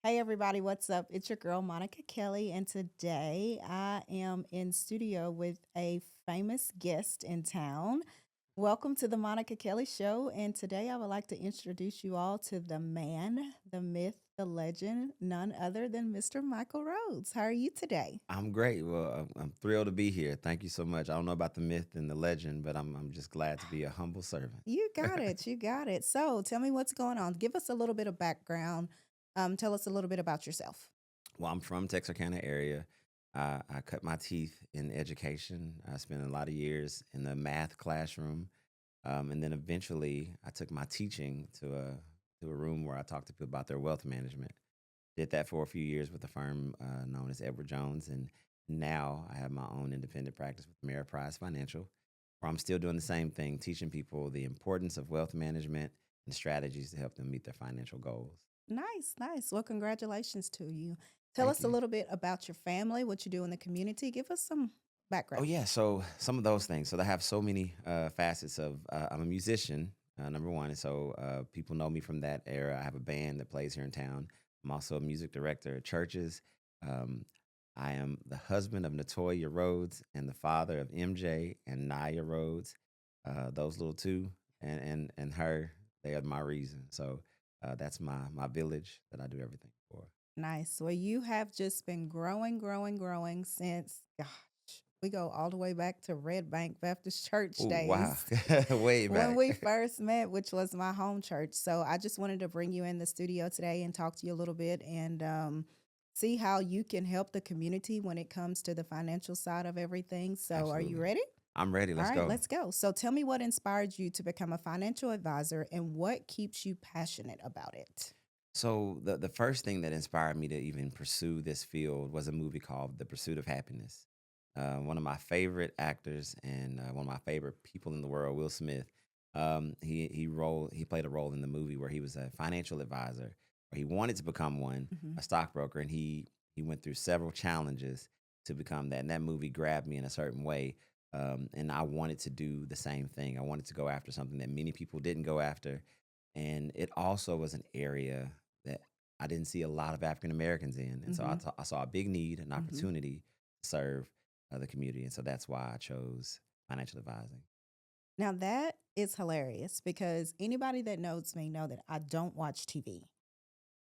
Hey everybody, what's up? It's your girl Monica Kelly, and today I am in studio with a famous guest in town. Welcome to the Monica Kelly Show, and today I would like to introduce you all to the man, the myth, the legend, none other than Mr. Michael Rhodes. How are you today? I'm great. Well, I'm thrilled to be here. Thank you so much. I don't know about the myth and the legend, but I'm just glad to be a humble servant. You got it. You got it. So tell me what's going on. Give us a little bit of background. Tell us a little bit about yourself. Well, I'm from Texarkana area. I cut my teeth in education. I spent a lot of years in the math classroom, and then eventually I took my teaching to a room where I talked to people about their wealth management. Did that for a few years with a firm known as Edward Jones, and now I have my own independent practice with Ameriprise Financial, where I'm still doing the same thing, teaching people the importance of wealth management and strategies to help them meet their financial goals. Nice, nice. Well, congratulations to you. Tell Thank us a you. little bit about your family, what you do in the community. Give us some Oh background. yeah, so some of those things. So they have so many facets of. I'm a musician, number one, and so people know me from that era. I have a band that plays here in town. I'm also a music director at churches. Um, I am the husband of Natoya Rhodes and the father of MJ and Naya Rhodes. Those little two and her, they are my reason. So that's my village that I do everything for. Nice. Well, you have just been growing, growing, growing since, gosh, we go all the way back to Red Bank Baptist Church Oh wow, days way when back. we first met, which was my home church. So I just wanted to bring you in the studio today and talk to you a little bit and see how you can help the community when it comes to the financial side of everything. So are you Absolutely. ready? I'm ready. All Let's right, go. let's go. So tell me what inspired you to become a financial advisor and what keeps you passionate about it. So the first thing that inspired me to even pursue this field was a movie called The Pursuit of Happiness. One of my favorite actors and one of my favorite people in the world, Will Smith. He played a role in the movie where he was a financial advisor, or he wanted to become one, Hmm. a stockbroker, and he went through several challenges to become that. And that movie grabbed me in a certain way, and I wanted to do the same thing. I wanted to go after something that many people didn't go after, and it also was an area that I didn't see a lot of African Americans in, and so Hmm. I saw a big need, an Hmm. opportunity to serve the community, and so that's why I chose financial advising. Now that is hilarious because anybody that knows me know that I don't watch TV.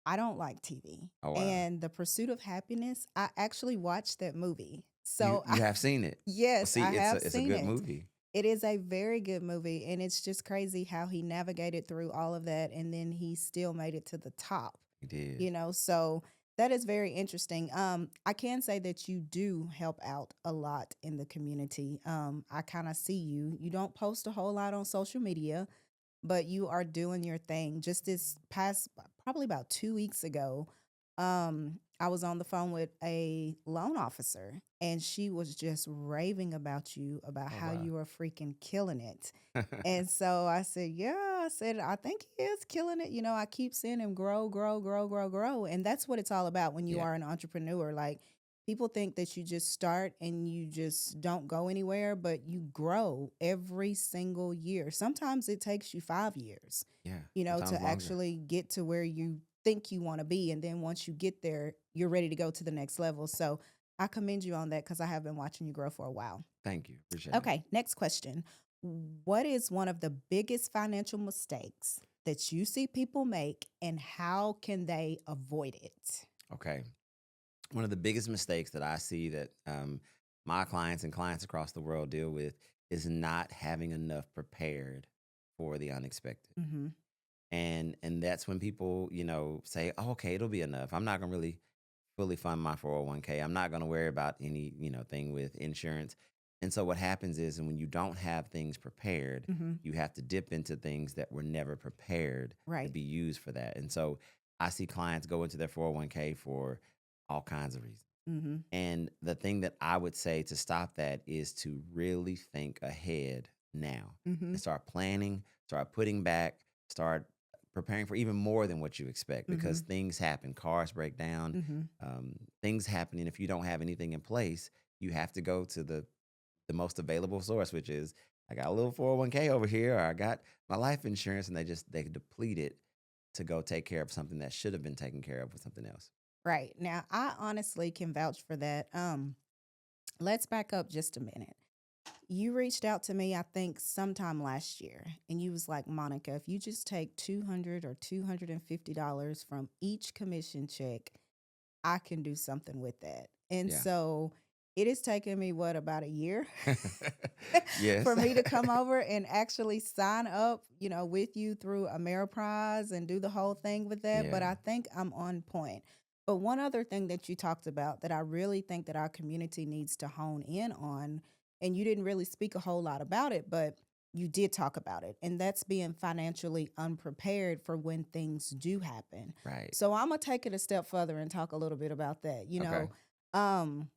I don't like TV. Oh wow, And The Pursuit of Happiness, I actually watched that movie. you So you have seen it? Well, yes, see, I have it's a seen good it. movie. It is a very good movie, and it's just crazy how he navigated through all of that, and then he still made it to the top. You did. So that is very interesting. I can say that you do help out a lot in the community. I kind of see you. You don't post a whole lot on social media, but you are doing your thing. Just this past, probably about 2 weeks ago, I was on the phone with a loan officer, and she was just raving about you, about Oh how wow. you are freaking killing it. And so I said, yeah, I said, I think he is killing it. I keep seeing him grow, grow, grow, grow, grow. And that's what it's all about when you Yeah, are an entrepreneur. Like, people think that you just start and you just don't go anywhere, but you grow every single year. Sometimes it takes you 5 years, yeah. Sometimes to longer. actually get to where you think you want to be. And then once you get there, you're ready to go to the next level. So I commend you on that because I have been watching you grow for a while. Thank you. Appreciate it. Okay, next question. What is one of the biggest financial mistakes that you see people make and how can they avoid it? Okay. One of the biggest mistakes that I see that my clients and clients across the world deal with is not having enough prepared for the unexpected. Hmm. And that's when people, say, oh, okay, it'll be enough. I'm not gonna really fully fund my 401k. I'm not gonna worry about any, thing with insurance. And so what happens is, and when you don't have things prepared, Hmm. you have to dip into things that were never prepared to Right. be used for that. And so I see clients go into their 401k for all kinds of reasons. Hmm. And the thing that I would say to stop that is to really think ahead now Hmm. and start planning, start putting back, start preparing for even more than what you expect, Hmm. because things happen. Cars break down, Hmm. things happen. And if you don't have anything in place, you have to go to the most available source, which is I got a little 401k over here, or I got my life insurance, and they deplete it to go take care of something that should have been taken care of with something else. Right. Now, I honestly can vouch for that. Let's back up just a minute. You reached out to me, I think, sometime last year, and you was like, Monica, if you just take $200 or $250 from each commission check, I can do something with that. And Yeah. so it has taken me, what, about a year Yes. for me to come over and actually sign up, with you through Ameriprise and do the whole thing with that. But Yeah. I think I'm on point. But one other thing that you talked about that I really think that our community needs to hone in on, and you didn't really speak a whole lot about it, but you did talk about it, and that's being financially unprepared for when things do happen. Right. So I'm gonna take it a step further and talk a little bit about that. Okay. Um,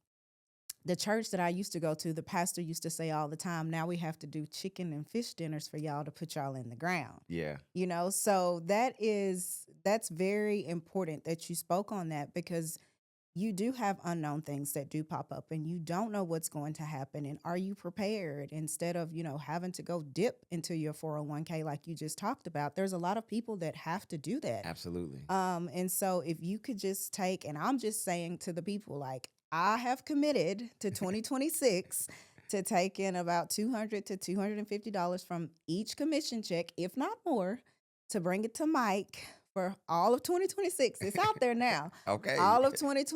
the church that I used to go to, the pastor used to say all the time, now we have to do chicken and fish dinners for y'all to put y'all in the ground. Yeah. So that's very important that you spoke on that, because you do have unknown things that do pop up and you don't know what's going to happen. And are you prepared instead of, having to go dip into your 401k like you just talked about? There's a lot of people that have to do that. Absolutely. And so if you could just take, and I'm just saying to the people, like, I have committed to 2026 to take in about $200 to $250 from each commission check, if not more, to bring it to Mike for all of 2026. It's out there now. Okay. All of Y'all heard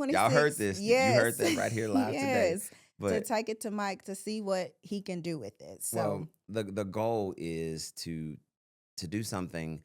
2026. this. You heard Yes. that right here live today. Yes. To But take it to Mike to see what he can do with it. well, So, the goal is to do something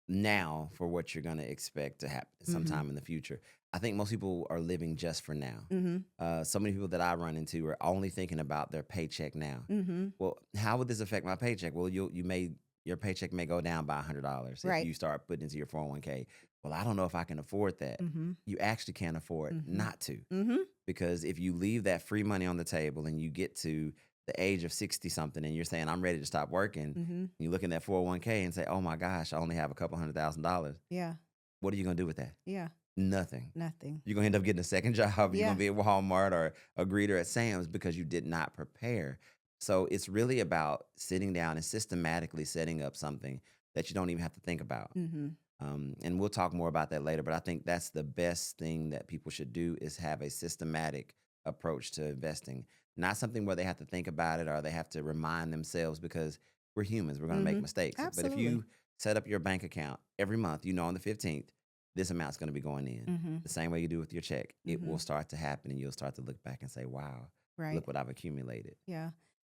now for what you're going to expect to happen mhm, sometime in the future. I think most people are living just for now. mhm, So many people that I run into are only thinking about their paycheck now. mhm. Well, how would this affect my paycheck? Well, your paycheck may go down by $100 if Right. you start putting into your 401k. Well, I don't know if I can afford that. Mhm, You actually can't afford mhm, not to, mhm. because if you leave that free money on the table and you get to the age of 60 something and you're saying I'm ready to stop working, Mhm. you look in that 401k and say, "Oh my gosh, I only have a couple $100,000. Yeah. What are you going to do with that?" Yeah. Nothing. Nothing. You're going to end up getting a second job. You're going Yeah. to be at Walmart or a greeter at Sam's because you did not prepare. So it's really about sitting down and systematically setting up something that you don't even have to think about. Mhm. And we'll talk more about that later, but I think that's the best thing that people should do is have a systematic approach to investing. Not something where they have to think about it or they have to remind themselves, because we're humans, we're going to make Mhm. mistakes. But if Absolutely. you set up your bank account every month, on the 15th, this amount's going to be going in. Mhm. The same way you do with your check, it will Mhm. start to happen and you'll start to look back and say, wow, Right. look what I've accumulated. Yeah.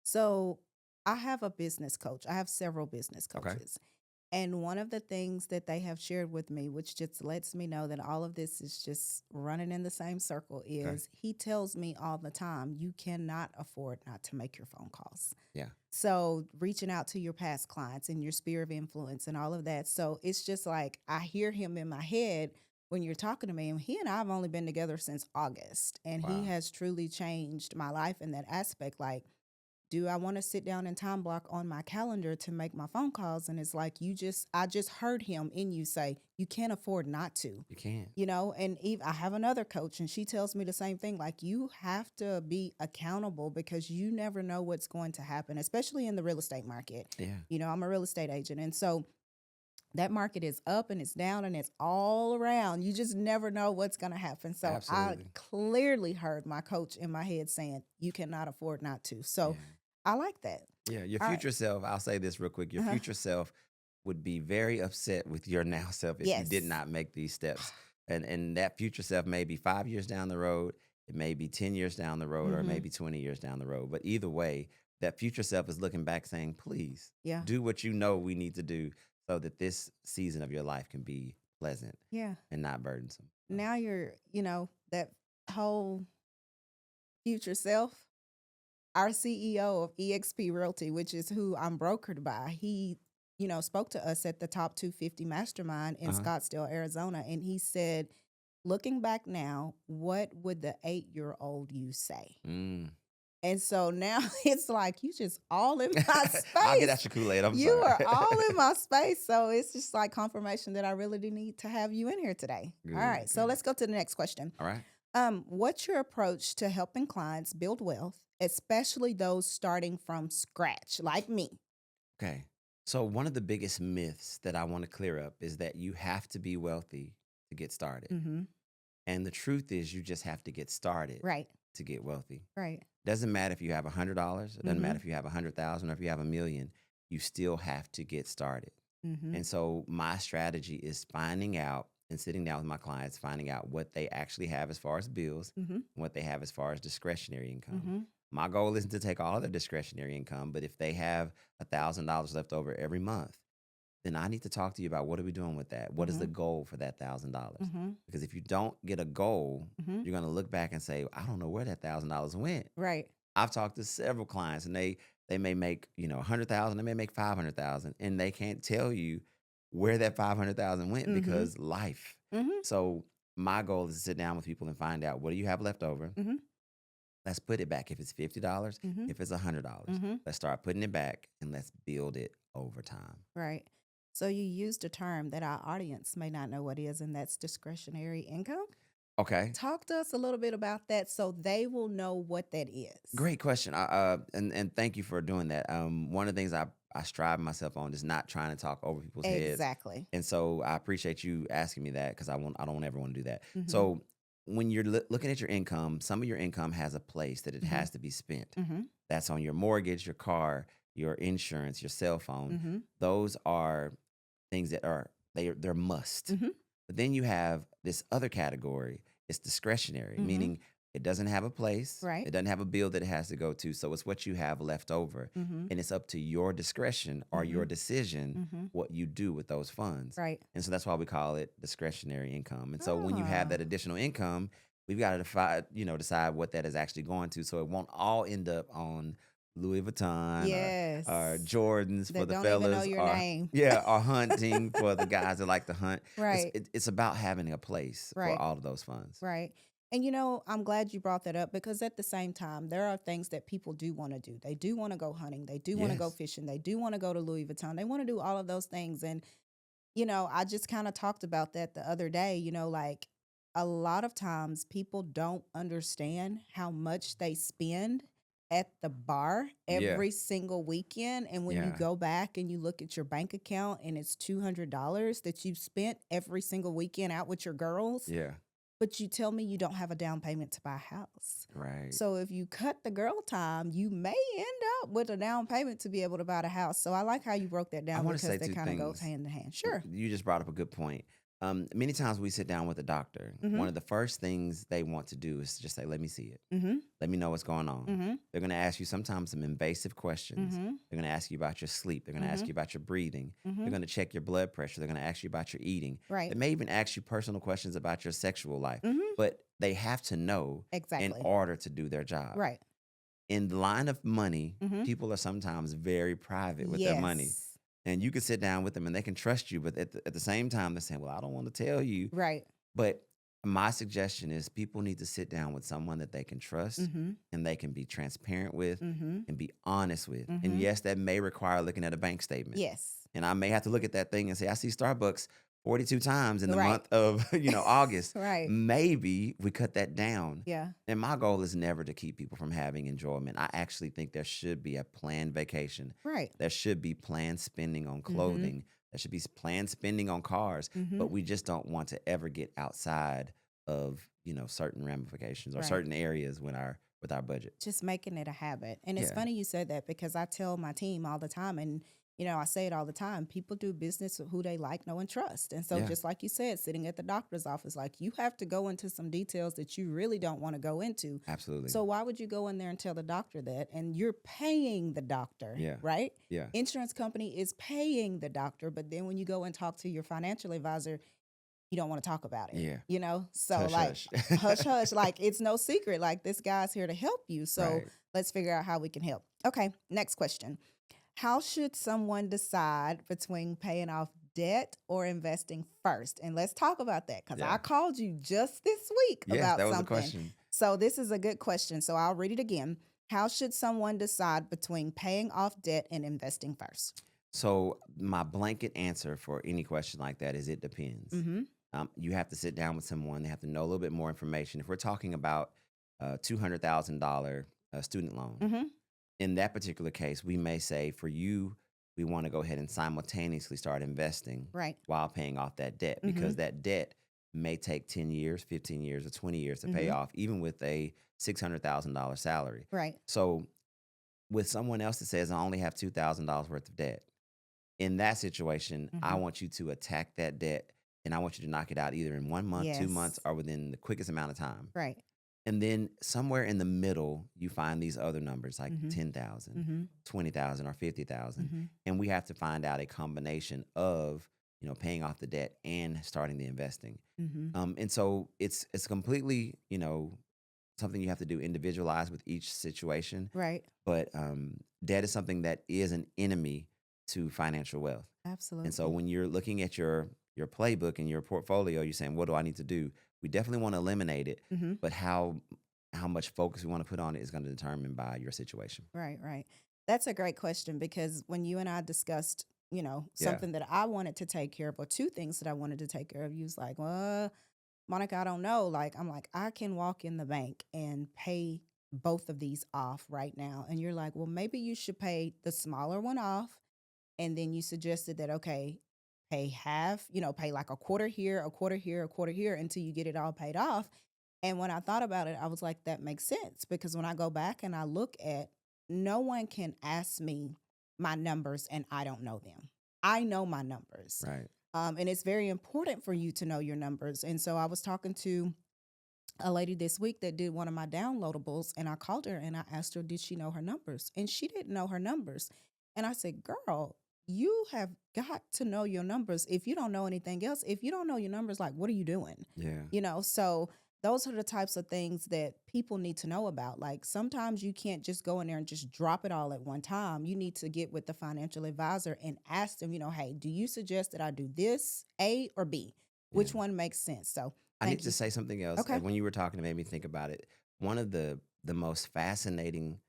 So I have a business coach. I have several business Okay. coaches. And one of the things that they have shared with me, which just lets me know that all of this is just running in the same circle, Okay. is he tells me all the time, you cannot afford not to make your phone calls. Yeah. So reaching out to your past clients and your sphere of influence and all of that. So it's just like I hear him in my head when you're talking to me. And he and I have only been together since August. And he Wow. has truly changed my life in that aspect. Like, do I want to sit down and time block on my calendar to make my phone calls? And it's like I just heard him in you say, you can't afford not to. You can't. And I have another coach and she tells me the same thing. Like, you have to be accountable because you never know what's going to happen, especially in the real estate market. Yeah. I'm a real estate agent. And so that market is up and it's down and it's all around. You just never know what's going to happen. So I Absolutely. clearly heard my coach in my head saying, you cannot afford not to. So Yeah. I like that. Yeah, your All right. future self, I'll say this real quick. Your Uh-huh. future self would be very upset with your now self if you did Yes. not make these steps. And that future self may be 5 years down the road, it may be 10 years down the road, or Mm-hmm. maybe 20 years down the road. But either way, that future self is looking back saying, please Yeah. do what you know we need to do so that this season of your life can be pleasant Yeah. and not burdensome. So, Now you're, that whole future self, our CEO of EXP Realty, which is who I'm brokered by, he, spoke to us at the Top 250 Mastermind in uh-huh. Scottsdale, Arizona. And he said, looking back now, what would the 8-year-old you say? Mm. And so now it's like you just all in my I'll get space. out your Kool-Aid. I'm You sorry. are all in my space. So it's just like confirmation that I really do need to have you in here today. All Good, right. So good. let's go to the next question. All right. What's your approach to helping clients build wealth, especially those starting from scratch, like me? Okay. So, one of the biggest myths that I want to clear up is that you have to be wealthy to get started. Mhm. And the truth is, you just have to get started Right. to get wealthy. Right. Doesn't matter if you have $100, it doesn't matter Mhm. if you have 100,000 or if you have a million, you still have to get started. Mhm. And so, my strategy is finding out and sitting down with my clients, finding out what they actually have as far as bills Mhm. and what they have as far as discretionary income. Mhm. My goal isn't to take all of their discretionary income, but if they have $1,000 left over every month, then I need to talk to you about what are we doing with that? What is the Mhm. goal for that $1,000? Mhm. Because if you don't get a goal, Mhm. you're going to look back and say, I don't know where that $1,000 went. Right. I've talked to several clients and they may make, 100,000, they may make 500,000 and they can't tell you where that 500,000 went Mhm. because life. Mhm. So my goal is to sit down with people and find out what do you have left over? Mhm. Let's put it back. If it's $50, Mhm. if it's $100, Mhm. let's start putting it back and let's build it over time. Right. So you used a term that our audience may not know what is, and that's discretionary income. Okay. Talk to us a little bit about that so they will know what that is. Great question. And thank you for doing that. One of the things I strive myself on is not trying to talk over people's heads, Exactly. and so I appreciate you asking me that because I don't ever want to do that. Mhm. So when you're looking at your income, some of your income has a place that it Mhm. has to be spent. Mhm. That's on your mortgage, your car, your insurance, your cell phone. Mhm. Those are things that they're must. Mhm. But then you have this other category. It's discretionary, Mhm. meaning it doesn't have a place. Right. It doesn't have a bill that it has to go to. So it's what you have left over. Mhm. And it's up to your discretion or your Mhm. decision Mhm. what you do with those funds. Right. And so that's why we call it discretionary income. And so when you have Ah. that additional income, we've got to decide what that is actually going to. So it won't all end up on Louis Vuitton or Yes. Jordans for That the don't even know fellas your or name. yeah, or hunting for the guys that like to hunt. Right. It's about having a place for Right. all of those funds. Right. And I'm glad you brought that up because at the same time, there are things that people do want to do. They do want to go hunting. They do want to go Yes. fishing. They do want to go to Louis Vuitton. They want to do all of those things. And, I just kind of talked about that the other day. Like a lot of times people don't understand how much they spend at the bar Yeah. every single weekend. And when you Yeah. go back and you look at your bank account and it's $200 that you've spent every single weekend out with your girls, Yeah. but you tell me you don't have a down payment to buy a house. Right. So if you cut the girl time, you may end up with a down payment to be able to buy the house. So I like how you broke that I down want to because say that two kind of goes things. hand in hand. Sure. You just brought up a good point. Many times we sit down with a doctor. One Mhm. of the first things they want to do is just say, "Let me see it. Mhm. Let me know what's going on." Mhm. They're going to ask you sometimes some invasive questions. Mhm. They're going to ask you about your sleep. They're going to ask Mhm. you about your breathing. They're Mhm. going to check your blood pressure. They're going to ask you about your eating. They Right. may even ask you personal questions about your sexual life. Mhm. But they have to know in Exactly. order to do their job. Right. In the line of money, Mhm. people are sometimes very private with their money. Yes. And you can sit down with them and they can trust you, but at the same time, they're saying, "Well, I don't want to tell you." Right. But my suggestion is people need to sit down with someone that they can trust Mhm. and they can be transparent with Mhm. and be honest with. And Mhm. yes, that may require looking at a bank statement. Yes. And I may have to look at that thing and say, I see Starbucks 42 times in the Right. month of, August. Right. Maybe we cut that down. Yeah. And my goal is never to keep people from having enjoyment. I actually think there should be a planned vacation. Right. There should be planned spending on Mhm. clothing. There should be planned spending on cars, but Mhm. we just don't want to ever get outside of, certain ramifications or Right. certain areas with our budget. Just making it a habit. And it's Yeah. funny you said that because I tell my team all the time, and I say it all the time, people do business with who they like, know, and trust. And so Yeah, just like you said, sitting at the doctor's office, like you have to go into some details that you really don't want to go into. absolutely. So why would you go in there and tell the doctor that? And you're paying the doctor, Yeah. right? Yeah. Insurance company is paying the doctor, but then when you go and talk to your financial advisor, you don't want to talk about it, Yeah. So Hush like hush. hush hush, like it's no secret. Like this guy's here to help you. So Right. let's figure out how we can help. Okay, next question. How should someone decide between paying off debt or investing first? And let's talk about that because I Yeah. called you just this week Yes, about that was the something. question. So this is a good question. So I'll read it again. How should someone decide between paying off debt and investing first? So my blanket answer for any question like that is it depends. Mm-hmm. You have to sit down with someone. They have to know a little bit more information. If we're talking about a $200,000 student loan, Mm-hmm. in that particular case, we may say for you we want to go ahead and simultaneously start investing Right. while paying off that debt, because Mhm. that debt may take 10 years, 15 years, or 20 years to pay Mhm. off, even with a $600,000 salary. Right. So, with someone else that says, I only have $2,000 worth of debt, in that situation, I Mhm. want you to attack that debt and I want you to knock it out either in 1 month, 2 months, Yes. or within the quickest amount of time. Right. And then somewhere in the middle, you find these other numbers like Mhm. 10,000, Mhm. 20,000, or 50,000. Mhm. And we have to find out a combination of, paying off the debt and starting the investing. Mhm. And so it's completely, something you have to do individualized with each situation. Right. But debt is something that is an enemy to financial wealth. And so Absolutely. when you're looking at your playbook and your portfolio, you're saying, what do I need to do? We definitely want to eliminate it, Mhm. but how much focus we want to put on it is going to determine by your situation. Right, right. That's a great question because when you and I discussed, Yeah. something that I wanted to take care of, or two things that I wanted to take care of, you was like, well, Monica, I don't know. Like, I'm like, I can walk in the bank and pay both of these off right now. And you're like, well, maybe you should pay the smaller one off. And then you suggested that, okay, pay half, pay like a quarter here, a quarter here, a quarter here until you get it all paid off. And when I thought about it, I was like, that makes sense because when I go back and I look at, no one can ask me my numbers and I don't know them. I know my numbers. Right. And it's very important for you to know your numbers. And so I was talking to a lady this week that did one of my downloadables, and I called her and I asked her, did she know her numbers? And she didn't know her numbers. And I said, girl, you have got to know your numbers. If you don't know anything else, if you don't know your numbers, like, what are you doing? Yeah. So those are the types of things that people need to know about. Like, sometimes you can't just go in there and just drop it all at one time. You need to get with the financial advisor and ask them, hey, do you suggest that I do this, A or B? Yeah. Which one makes sense? So I need thank to you. say something else. Okay. When you were talking, it made me think about it. One of the most fascinating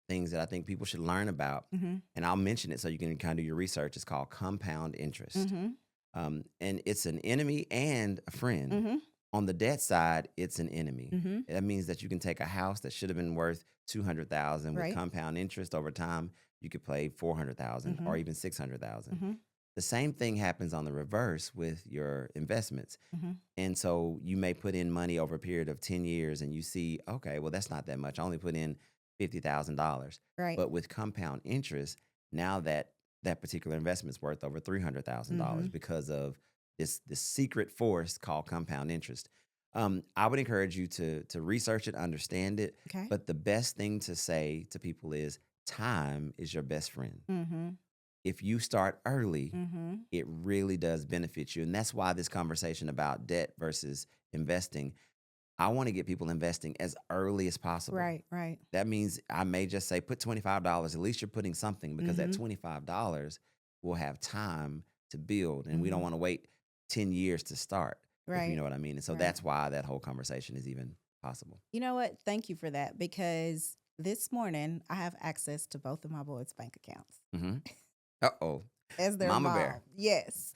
things that I think people should learn about, Mm-hmm. and I'll mention it so you can kind of do your research, is called compound interest. Mm-hmm. And it's an enemy and a friend. Mm-hmm. On the debt side, it's an enemy. Mm-hmm. That means that you can take a house that should have been worth 200,000 with Right. compound interest over time. You could pay 400,000 Mm-hmm. or even 600,000. Mm-hmm. The same thing happens on the reverse with your investments. Mm-hmm. And so you may put in money over a period of 10 years and you see, okay, well, that's not that much. I only put in $50,000. Right. But with compound interest, now that particular investment is worth over Mm-hmm. $300,000 because of this secret force called compound interest. I would encourage you to research it, understand it. Okay. But the best thing to say to people is time is your best friend. Mm-hmm. If you start early, Mm-hmm. it really does benefit you. And that's why this conversation about debt versus investing, I want to get people investing as early as possible. Right. Right. That means I may just say put $25. At least you're putting something, because that Mm-hmm. $25 will have time to build. And we don't Mm-hmm. want to wait 10 years to start, if you Right. know what I mean. And so Right. that's why that whole conversation is even possible. You know what? Thank you for that because this morning I have access to both of my boys' bank accounts Hmm. Uh-oh. as their Mama bear. mom. Yes.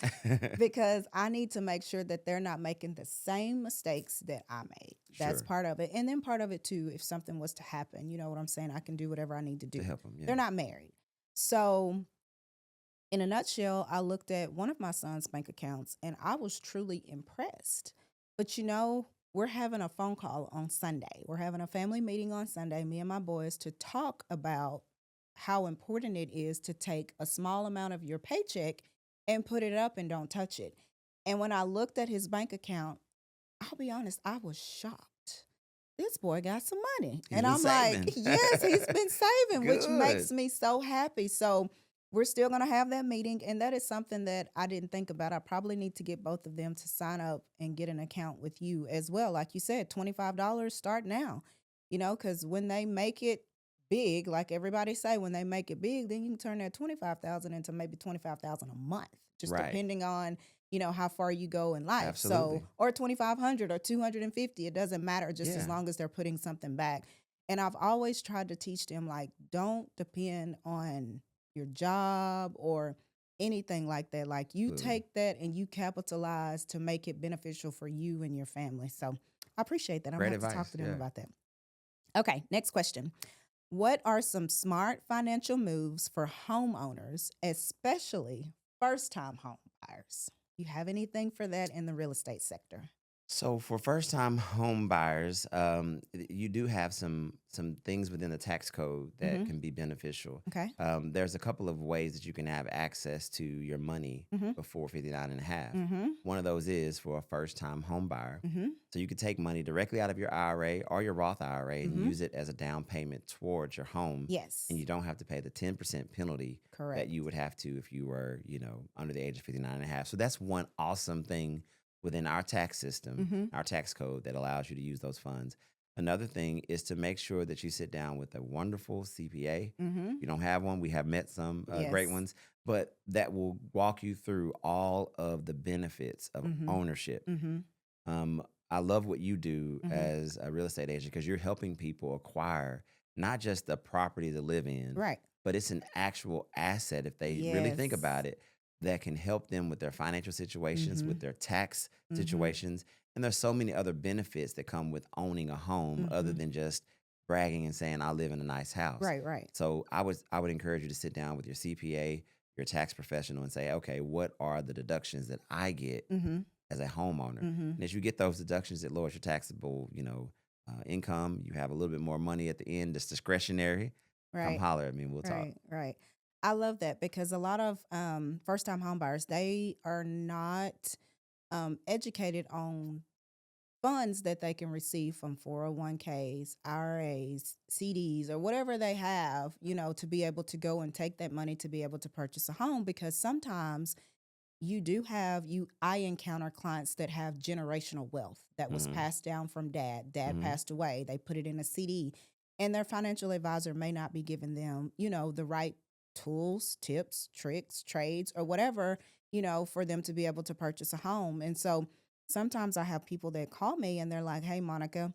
Because I need to make sure that they're not making the same mistakes that I made. That's Sure. part of it. And then part of it too, if something was to happen, you know what I'm saying? I can do whatever I need to To do. help them. Yeah. They're not married. So, in a nutshell, I looked at one of my son's bank accounts and I was truly impressed. But we're having a phone call on Sunday. We're having a family meeting on Sunday, me and my boys, to talk about how important it is to take a small amount of your paycheck and put it up and don't touch it. And when I looked at his bank account, I'll be honest, I was shocked. This boy got some money. He's And been I'm like, saving. yes, he's been saving, which Good. makes me so happy. So we're still going to have that meeting. And that is something that I didn't think about. I probably need to get both of them to sign up and get an account with you as well. Like you said, $25 start now, because when they make it big, like everybody say, when they make it big, then you can turn that 25,000 into maybe 25,000 a month, just Right. depending on how far you go in life. So, Absolutely. or 2,500 or 250, it doesn't matter just as Yeah. long as they're putting something back. And I've always tried to teach them, like, don't depend on your job or anything like that. Like, you Absolutely. take that and you capitalize to make it beneficial for you and your family. So I appreciate that. I'm Great gonna have to talk advice. to them Yeah. about that. Okay, next question. What are some smart financial moves for homeowners, especially first time home buyers? You have anything for that in the real estate sector? So for first time home buyers, you do have some things within the tax code that Mm-hmm. can be beneficial. Okay. There's a couple of ways that you can have access to your money Mm-hmm. before 59 and a half. Mm-hmm. One of those is for a first time home buyer. Mm-hmm. So you could take money directly out of your IRA or your Roth IRA and Mm-hmm. use it as a down payment towards your home. And Yes. you don't have to pay the 10% penalty that Correct. you would have to if you were, under the age of 59 and a half. So that's one awesome thing within our tax system, Mm-hmm. our tax code that allows you to use those funds. Another thing is to make sure that you sit down with a wonderful CPA. Mm-hmm. You don't have one, we have met some great Yes. ones, but that will walk you through all of the benefits of Mm-hmm. ownership. Mm-hmm. Um, I love what you do Mm-hmm. as a real estate agent because you're helping people acquire not just the property to live in, Right. but it's an actual asset if they really think Yes. about it that can help them with their financial situations, Mm-hmm. with their tax Mm-hmm. situations. And there's so many other benefits that come with owning a home other Mm-hmm. than just bragging and saying I live in a nice house. Right, right. So I would encourage you to sit down with your CPA, your tax professional and say, okay, what are the deductions that I get Mm-hmm. as a homeowner? Mm-hmm. And as you get those deductions, it lowers your taxable, income. You have a little bit more money at the end. It's discretionary. Come Right. holler at me. We'll talk. Right, right. I love that because a lot of first time home buyers, they are not educated on funds that they can receive from 401ks, IRAs, CDs, or whatever they have, to be able to go and take that money to be able to purchase a home. Because sometimes you do have you I encounter clients that have generational wealth that was Hmm. passed down from dad Hmm. passed away, they put it in a CD, and their financial advisor may not be giving them the right tools, tips, tricks, trades, or whatever, for them to be able to purchase a home. And so sometimes I have people that call me and they're like, hey, Monica,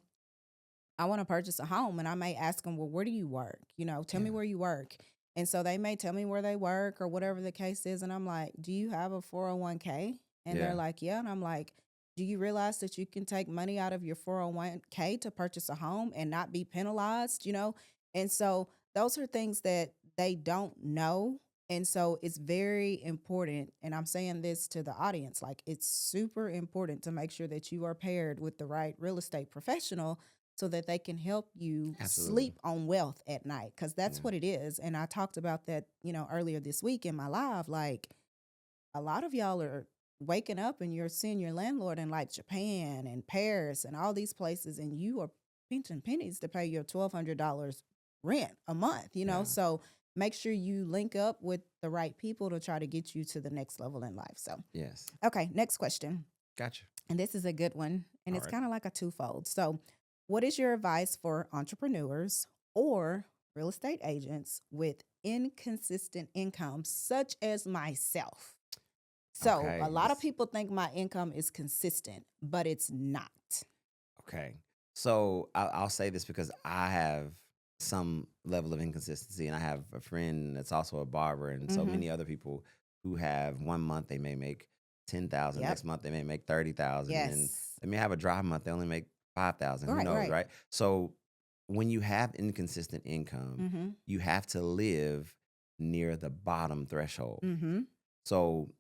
I want to purchase a home. And I may ask them, well, where do you work? Tell me Yeah. where you work. And so they may tell me where they work or whatever the case is. And I'm like, do you have a 401k? And they're Yeah. like, yeah. And I'm like, do you realize that you can take money out of your 401k to purchase a home and not be penalized? And so those are things that they don't know. And so it's very important. And I'm saying this to the audience, like it's super important to make sure that you are paired with the right real estate professional so that they can help you Absolutely. sleep on wealth at night, because that's Yeah. what it is. And I talked about that, earlier this week in my live. Like a lot of y'all are waking up and you're seeing your landlord in like Japan and Paris and all these places, and you are pinching pennies to pay your $1,200 rent a month. Yeah. So make sure you link up with the right people to try to get you to the next level in life. So, Yes. okay, next question. Gotcha. And this is a good one, and All it's right. kind of like a twofold. So, what is your advice for entrepreneurs or real estate agents with inconsistent income, such as myself? So, a Okay. lot of people think my income is consistent, but it's not. Okay. So I'll say this because I have some level of inconsistency, and I have a friend that's also a barber, and so Mm-hmm. many other people who have one month they may make 10,000, Yep. next month they may make 30,000, and Yes. they may have a dry month they only make 5,000. Who Right, knows, right. right? So when you have inconsistent income, Mm-hmm. you have to live near the bottom threshold. Mm-hmm. So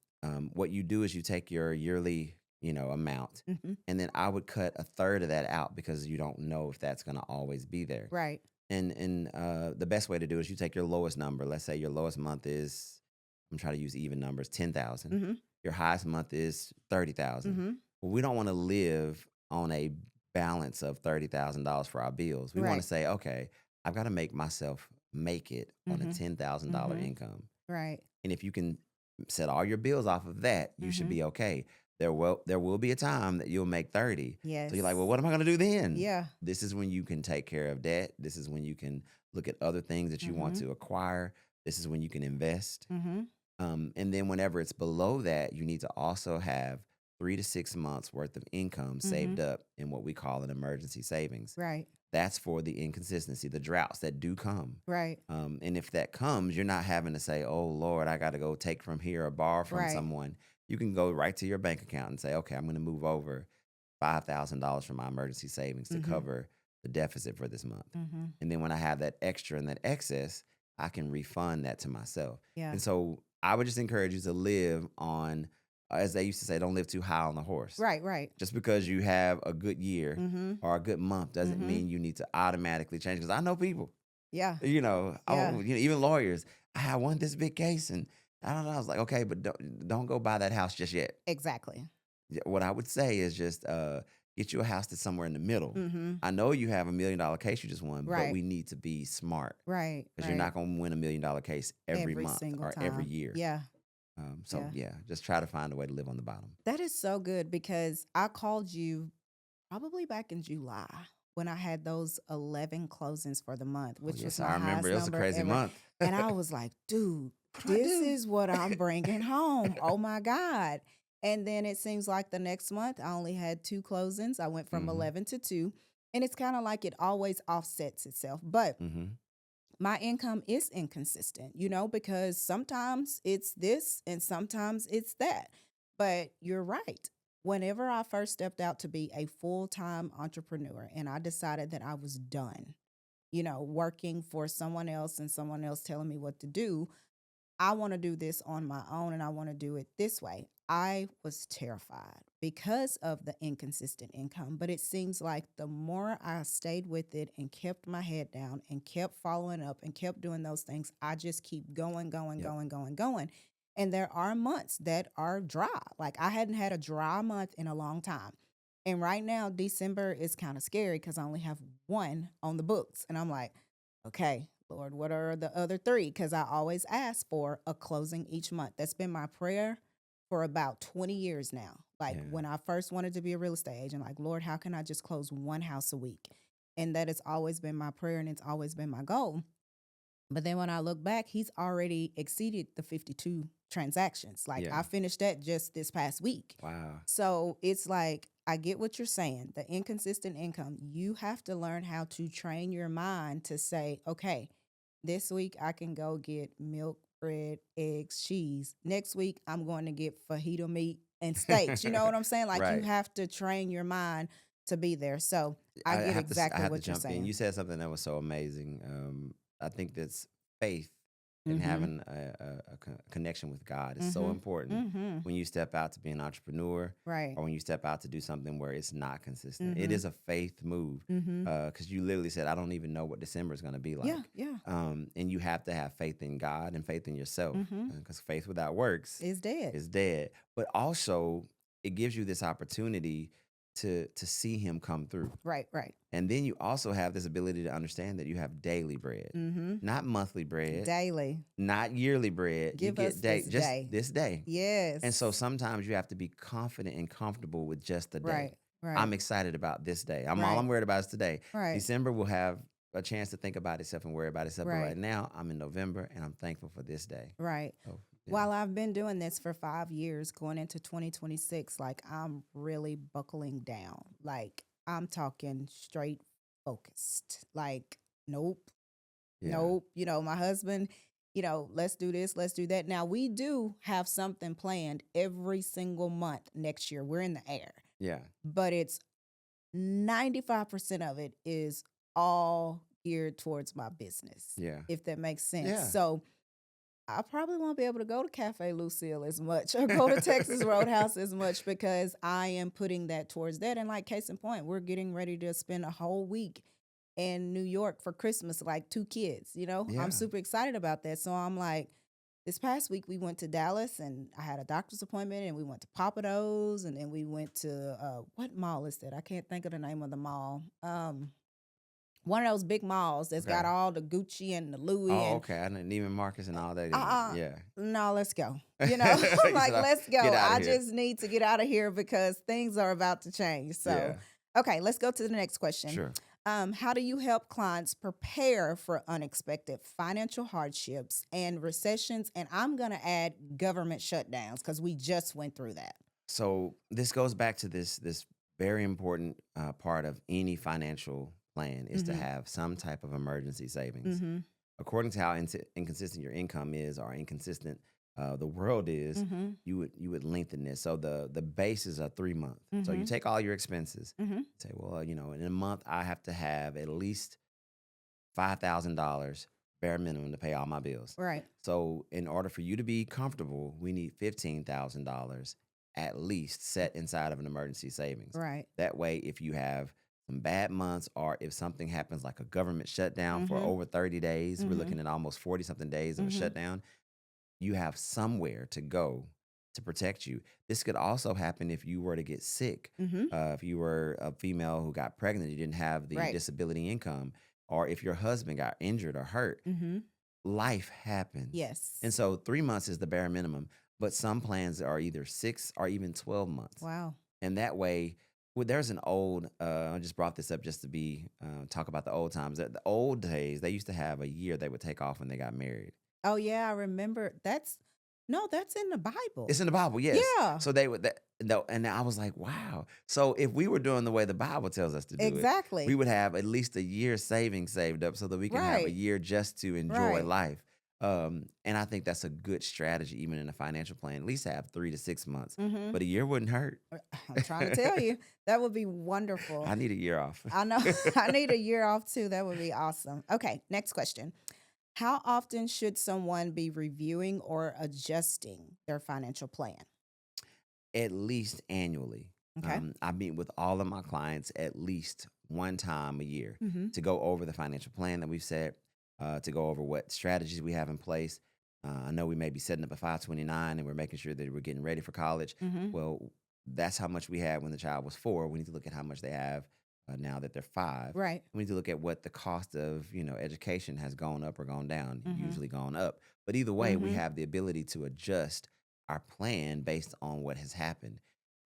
what you do is you take your yearly, amount, Mm-hmm. and then I would cut a third of that out because you don't know if that's going to always be there. Right. And the best way to do it is you take your lowest number. Let's say your lowest month is, I'm trying to use even numbers, 10,000. Mm-hmm. Your highest month is 30,000. Mm-hmm. Well, we don't want to live on a balance of $30,000 for our bills. We want Right. to say, okay, I've got to make myself make it on a Mm-hmm. $10,000 Mm-hmm. income. Right. And if you can set all your bills off of that, you should Mm-hmm. be okay. There will be a time that you'll make 30. So you're like, well, Yes. what am I going to do then? Yeah. This is when you can take care of debt. This is when you can look at other things that you want Mm-hmm. to acquire. This is when you can invest. Mm-hmm. And then whenever it's below that, you need to also have 3 to 6 months worth of income Mm-hmm. saved up in what we call an emergency savings. Right. That's for the inconsistency, the droughts that do come. Right. And if that comes, you're not having to say, oh, Lord, I got to go take from here or borrow from Right. someone. You can go right to your bank account and say, okay, I'm going to move over $5,000 from my emergency savings to Mm-hmm. cover the deficit for this month. Mhm. And then when I have that extra and that excess, I can refund that to myself. Yeah. And so I would just encourage you to live on, as they used to say, don't live too high on the horse. Right, right. Just because you have a good year Mhm. or a good month doesn't Mhm. mean you need to automatically change. Because I know people, Yeah. oh, Yeah. even lawyers. I won this big case, and I don't know. I was like, okay, but don't go buy that house just yet. Exactly. Yeah, what I would say is just get you a house that's somewhere in the middle. Mhm. I know you have $1 million case you just won, but Right. we need to be smart Right, because you're right. not going to win $1 million case every Every month single or every time. year. Yeah. So Yeah. yeah, just try to find a way to live on the bottom. That is so good because I called you probably back in July when I had those 11 closings for the month, Oh which was yes, my I remember. highest It was a number crazy ever. month. And What I was like, dude, do I this do? is what I'm bringing home. Oh my God. And then it seems like the next month I only had 2 closings. I went from hmm 11 to 2. And it's kind of like it always offsets itself. But hmm my income is inconsistent, because sometimes it's this and sometimes it's that. But you're right. Whenever I first stepped out to be a full time entrepreneur and I decided that I was done, working for someone else and someone else telling me what to do, I want to do this on my own and I want to do it this way. I was terrified because of the inconsistent income, but it seems like the more I stayed with it and kept my head down and kept following up and kept doing those things, I just keep going, going, Yep. going, going, going. And there are months that are dry. Like I hadn't had a dry month in a long time. And right now, December is kind of scary because I only have one on the books. And I'm like, okay, Lord, what are the other three? Because I always ask for a closing each month. That's been my prayer for about 20 years now. Like Yeah. when I first wanted to be a real estate agent, like, Lord, how can I just close one house a week? And that has always been my prayer and it's always been my goal. But then when I look back, he's already exceeded the 52 transactions. Like Yeah. I finished that just this past week. Wow. So it's like, I get what you're saying. The inconsistent income, you have to learn how to train your mind to say, okay, this week I can go get milk, bread, eggs, cheese. Next week I'm going to get fajita meat and steaks. You know what I'm saying? Like you Right. have to train your mind to be there. So I I get have to I exactly have to what you're jump in. saying. You said something that was so amazing. I think that's faith and Mm-hmm. having a connection with God is so Mm-hmm. important Mm-hmm. when you step out to be an entrepreneur Right. or when you step out to do something where it's not consistent. It Mm-hmm. is a faith move Mm-hmm. because you literally said, "I don't even know what December is going to be Yeah. like," Yeah. and you have to have faith in God and faith in yourself Mm-hmm. because faith without works It's dead. is dead. But also, it gives you this opportunity to see Him come through. Right. Right. And then you also have this ability to understand that you have daily bread, Mm-hmm. not monthly bread, Daily. not yearly bread. You Give us get day, this just day. this day. And so Yes. sometimes you have to be confident and comfortable with just the day. Right. Right. I'm excited about this day. All I'm Right. worried about is today. Right. December will have a chance to think about itself and worry about itself. But right Right. now, I'm in November and I'm thankful for this day. Right. So yeah, While I've been doing this for 5 years, going into 2026, like I'm really buckling down. Like I'm talking straight focused. Like, nope, yeah, nope. My husband, let's do this, let's do that. Now we do have something planned every single month next year. We're in the air, yeah, but it's 95% of it is all geared towards my business, yeah, if that makes sense. yeah. So I probably won't be able to go to Cafe Lucille as much or go to Texas Roadhouse as much because I am putting that towards that. And like case in point, we're getting ready to spend a whole week in New York for Christmas, like 2 kids, I'm Yeah. super excited about that. So I'm like, this past week we went to Dallas and I had a doctor's appointment and we went to Papados and then we went to what mall is that? I can't think of the name of the mall. One of those big malls that's got Okay. all the Gucci and the Louis Oh, and okay. I didn't even Marcus and all that in it. uh-uh, Yeah. no, let's go. I'm You like, said, let's Get go. out of I here." just need to get out of here because things are about to change. So, Yeah. okay, let's go to the next question. Sure. How do you help clients prepare for unexpected financial hardships and recessions? And I'm going to add government shutdowns because we just went through that. So this goes back to this very important part of any financial plan is to Mm-hmm. have some type of emergency savings. Mm-hmm. According to how inconsistent your income is or inconsistent The world is, Mhm. you would lengthen this. So the base is a 3 month. So you Mhm. take all your expenses. Mhm. Say, well, in a month I have to have at least $5,000 bare minimum to pay all my bills. Right. So in order for you to be comfortable, we need $15,000 at least set inside of an emergency savings. Right. That way, if you have some bad months or if something happens like a government shutdown for Mhm. over 30 days, we're Mhm. looking at almost 40 something days of a Mhm. shutdown, you have somewhere to go to protect you. This could also happen if you were to get sick. Mhm. If you were a female who got pregnant, you didn't have the Right. disability income, or if your husband got injured or hurt, Mhm. life happens. And Yes. so 3 months is the bare minimum, but some plans are either 6 or even 12 months. Wow. And that way, well, there's an old, I just brought this up just to be, talk about the old times. The old days, they used to have a year they would take off when they got married. Oh, yeah, I remember. That's no, that's in the Bible. It's in the Bible, yes. Yeah, So they would that no, and I was like, wow. So if we were doing the way the Bible tells us to do it, we exactly. would have at least a year savings saved up so that we can have a Right. year just to enjoy Right. life. And I think that's a good strategy, even in a financial plan. At least have 3 to 6 months, Mhm. but a year wouldn't hurt. I'm trying to tell you, that would be wonderful. I need a year off. I know. I need a year off too. That would be awesome. Okay, next question. How often should someone be reviewing or adjusting their financial plan? At least annually. Okay. I meet with all of my clients at least one time a year Mhm. to go over the financial plan that we've set, to go over what strategies we have in place. I know we may be setting up a 529 and we're making sure that we're getting ready for college. Mhm. Well, that's how much we had when the child was 4. We need to look at how much they have now that they're 5. Right. We need to look at what the cost of education has gone up or gone down. Mhm. Usually gone up, but either way, we Mhm. have the ability to adjust our plan based on what has happened.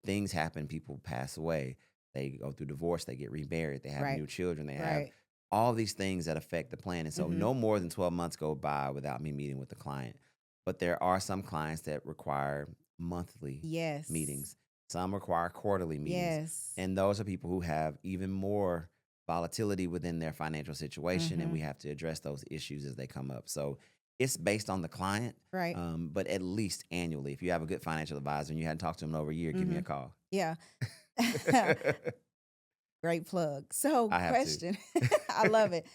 Things happen, people pass away, they go through divorce, they get remarried, they have Right. new children, they have Right. all these things that affect the plan. And so Mhm. no more than 12 months go by without me meeting with the client. But there are some clients that require monthly Yes. meetings. Some require quarterly meetings. Yes. And those are people who have even more volatility within their financial situation, and we Mhm. have to address those issues as they come up. So it's based on the client, Right. but at least annually. If you have a good financial advisor and you hadn't talked to them in over a year, give me a Mhm. call. Yeah. Great plug. So, I have to. question. I love it.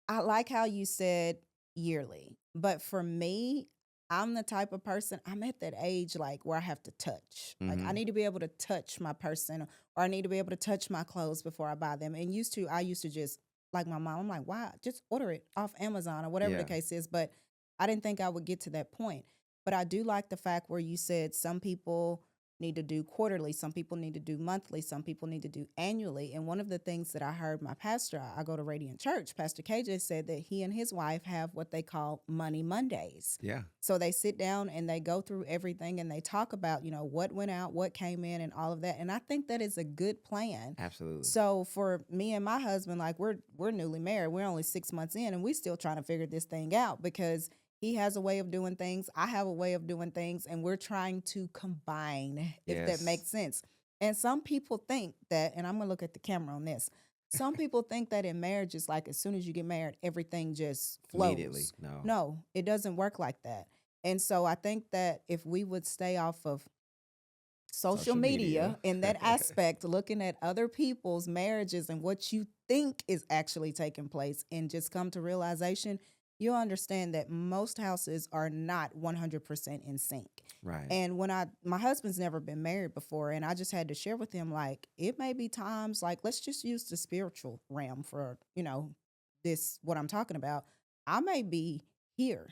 I like how you said yearly, but for me, I'm the type of person, I'm at that age like where I have to touch. Like I Hmm. need to be able to touch my person or I need to be able to touch my clothes before I buy them. And I used to just like my mom, I'm like, why? Just order it off Amazon or whatever the Yeah. case is. But I didn't think I would get to that point. But I do like the fact where you said some people need to do quarterly, some people need to do monthly, some people need to do annually. And one of the things that I heard my pastor, I go to Radiant Church, Pastor KJ said that he and his wife have what they call Money Mondays. Yeah. So they sit down and they go through everything and they talk about, what went out, what came in and all of that. And I think that is a good plan. Absolutely. So for me and my husband, like we're newly married. We're only 6 months in and we still trying to figure this thing out because he has a way of doing things. I have a way of doing things, and we're trying to combine, if that Yes. makes sense. And some people think that, and I'm gonna look at the camera on this. Some people think that in marriage is like as soon as you get married, everything just Immediately. flows. No. No, it doesn't work like that. And so I think that if we would stay off of social Social media. media in that aspect, looking at other people's marriages and what you think is actually taking place, and just come to realization, you'll understand that most houses are not 100% in sync. Right. And my husband's never been married before, and I just had to share with him, like, it may be times, like, let's just use the spiritual realm for, this, what I'm talking about. I may be here,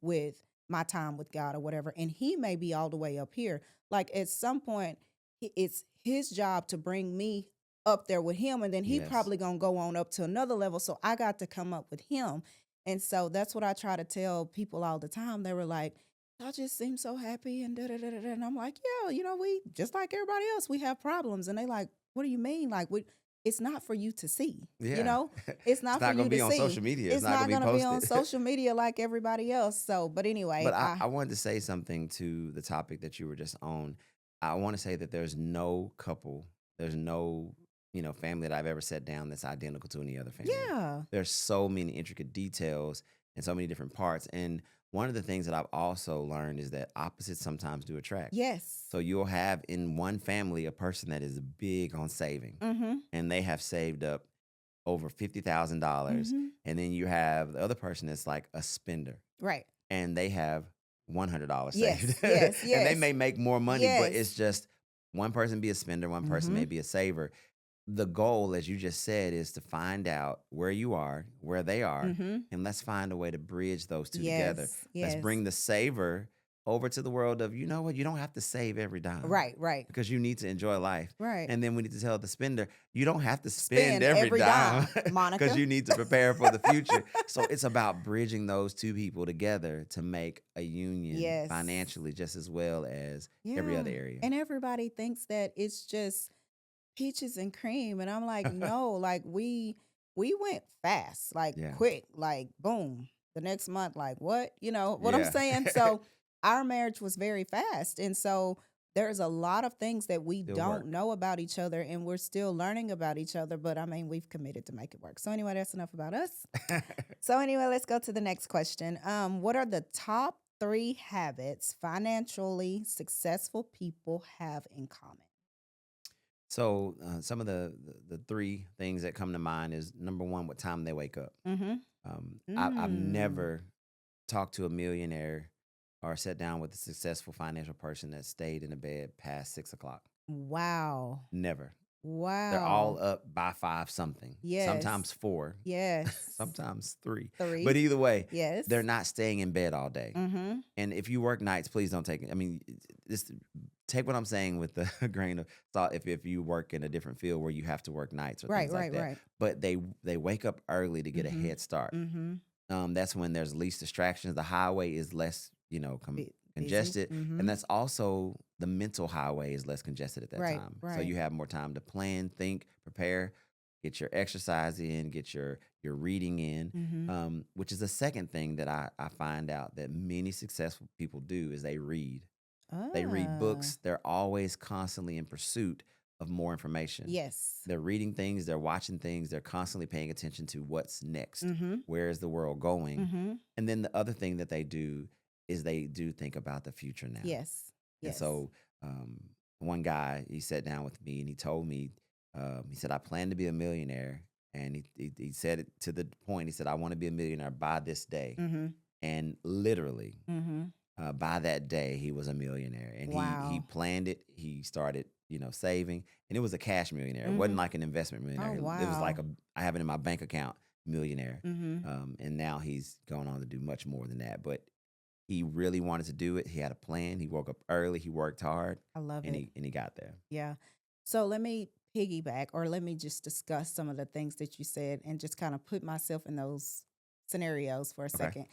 with my time with God or whatever, and he may be all the way up here. Like at some point, it's his job to bring me up there with him, and then he Yes. probably gonna go on up to another level. So I got to come up with him, and so that's what I try to tell people all the time. They were like, "I just seem so happy," and da da da da. And I'm like, "Yeah, we just like everybody else, we have problems." And they like, "What do you mean? Like, it's not for you to see, Yeah. It's It's not for not you gonna to be on see. social media. It's It's not gonna not be gonna be on posted. social media like everybody else." So, but anyway, But I wanted to say something to the topic that you were just on. I want to say that there's no couple, there's no, family that I've ever sat down that's identical to any other family. yeah. There's so many intricate details and so many different parts. And one of the things that I've also learned is that opposites sometimes do attract. Yes. So you'll have in one family a person that is big on saving, Mm-hmm. and they have saved up over $50,000, Mm-hmm. and then you have the other person that's like a spender, Right. and they have $100 saved, Yes. Yes. and they Yes. may make more money, but it's Yes. just one person be a spender, one person Mm-hmm. may be a saver. The goal, as you just said, is to find out where you are, where they are, Mm-hmm. and let's find a way to bridge those two together. Yes. Let's Yes. bring the saver over to the world of, you know what, you don't have to save every dime Right. Right. because you need to enjoy life. Right. And then we need to tell the spender, you don't have to spend Spend every every dime dime, because Monica. you need to prepare for the future. So it's about bridging those two people together to make a union Yes. financially just as well as every Yeah. other area. And everybody thinks that it's just peaches and cream. And I'm like, no, like we went fast, like Yeah. quick, like boom. The next month, like what? You know what I'm Yeah. saying? So our marriage was very fast. And so there's a lot of things that we Still work. don't know about each other and we're still learning about each other. But I mean, we've committed to make it work. So anyway, that's enough about us. So anyway, let's go to the next question. What are the top 3 habits financially successful people have in common? So some of the three things that come to mind is number one, what time they wake up. Mm-hmm. I've Mm. never talked to a millionaire or sat down with a successful financial person that stayed in the bed past 6 o'clock. Wow. Never. They're all Wow. up by five something, Yes. sometimes four, Yes. sometimes three. But 3. either way, they're Yes. not staying in bed all day. Mm-hmm. And if you work nights, please don't take it. I mean, just take what I'm saying with a grain of salt. If you work in a different field where you have to work nights or Right, things like right, that, right. but they wake up early to get a Mm-hmm. head start. Mm-hmm. That's when there's least distractions. The highway is less, Busy. congested, and Mm-hmm. that's also the mental highway is less congested at that Right, time. So right. you have more time to plan, think, prepare, get your exercise in, get your reading in. Mm-hmm. Which is the second thing that I find out that many successful people do is they read. They read Ah. books. They're always constantly in pursuit of more information. Yes. They're reading things, they're watching things, they're constantly paying attention to what's next. Mm-hmm. Where is the world going? Mm-hmm. And then the other thing that they do is they do think about the future now. Yes. And Yes. so one guy, he sat down with me and he told me, he said, I plan to be a millionaire. And he said it to the point, he said, I want to be a millionaire by this day. Mm-hmm. And literally, Mm-hmm. by that day, he was a millionaire, and he Wow. planned it. He started, saving, and it was a cash millionaire. It Mm-hmm. wasn't like an investment Oh, millionaire. It was like wow. I have it in my bank account millionaire. Mm-hmm. And now he's going on to do much more than that. But he really wanted to do it. He had a plan. He woke up early. He worked hard, I love and it. he got there. Yeah. So let me piggyback or let me just discuss some of the things that you said and just kind of put myself in those scenarios for a Okay, second.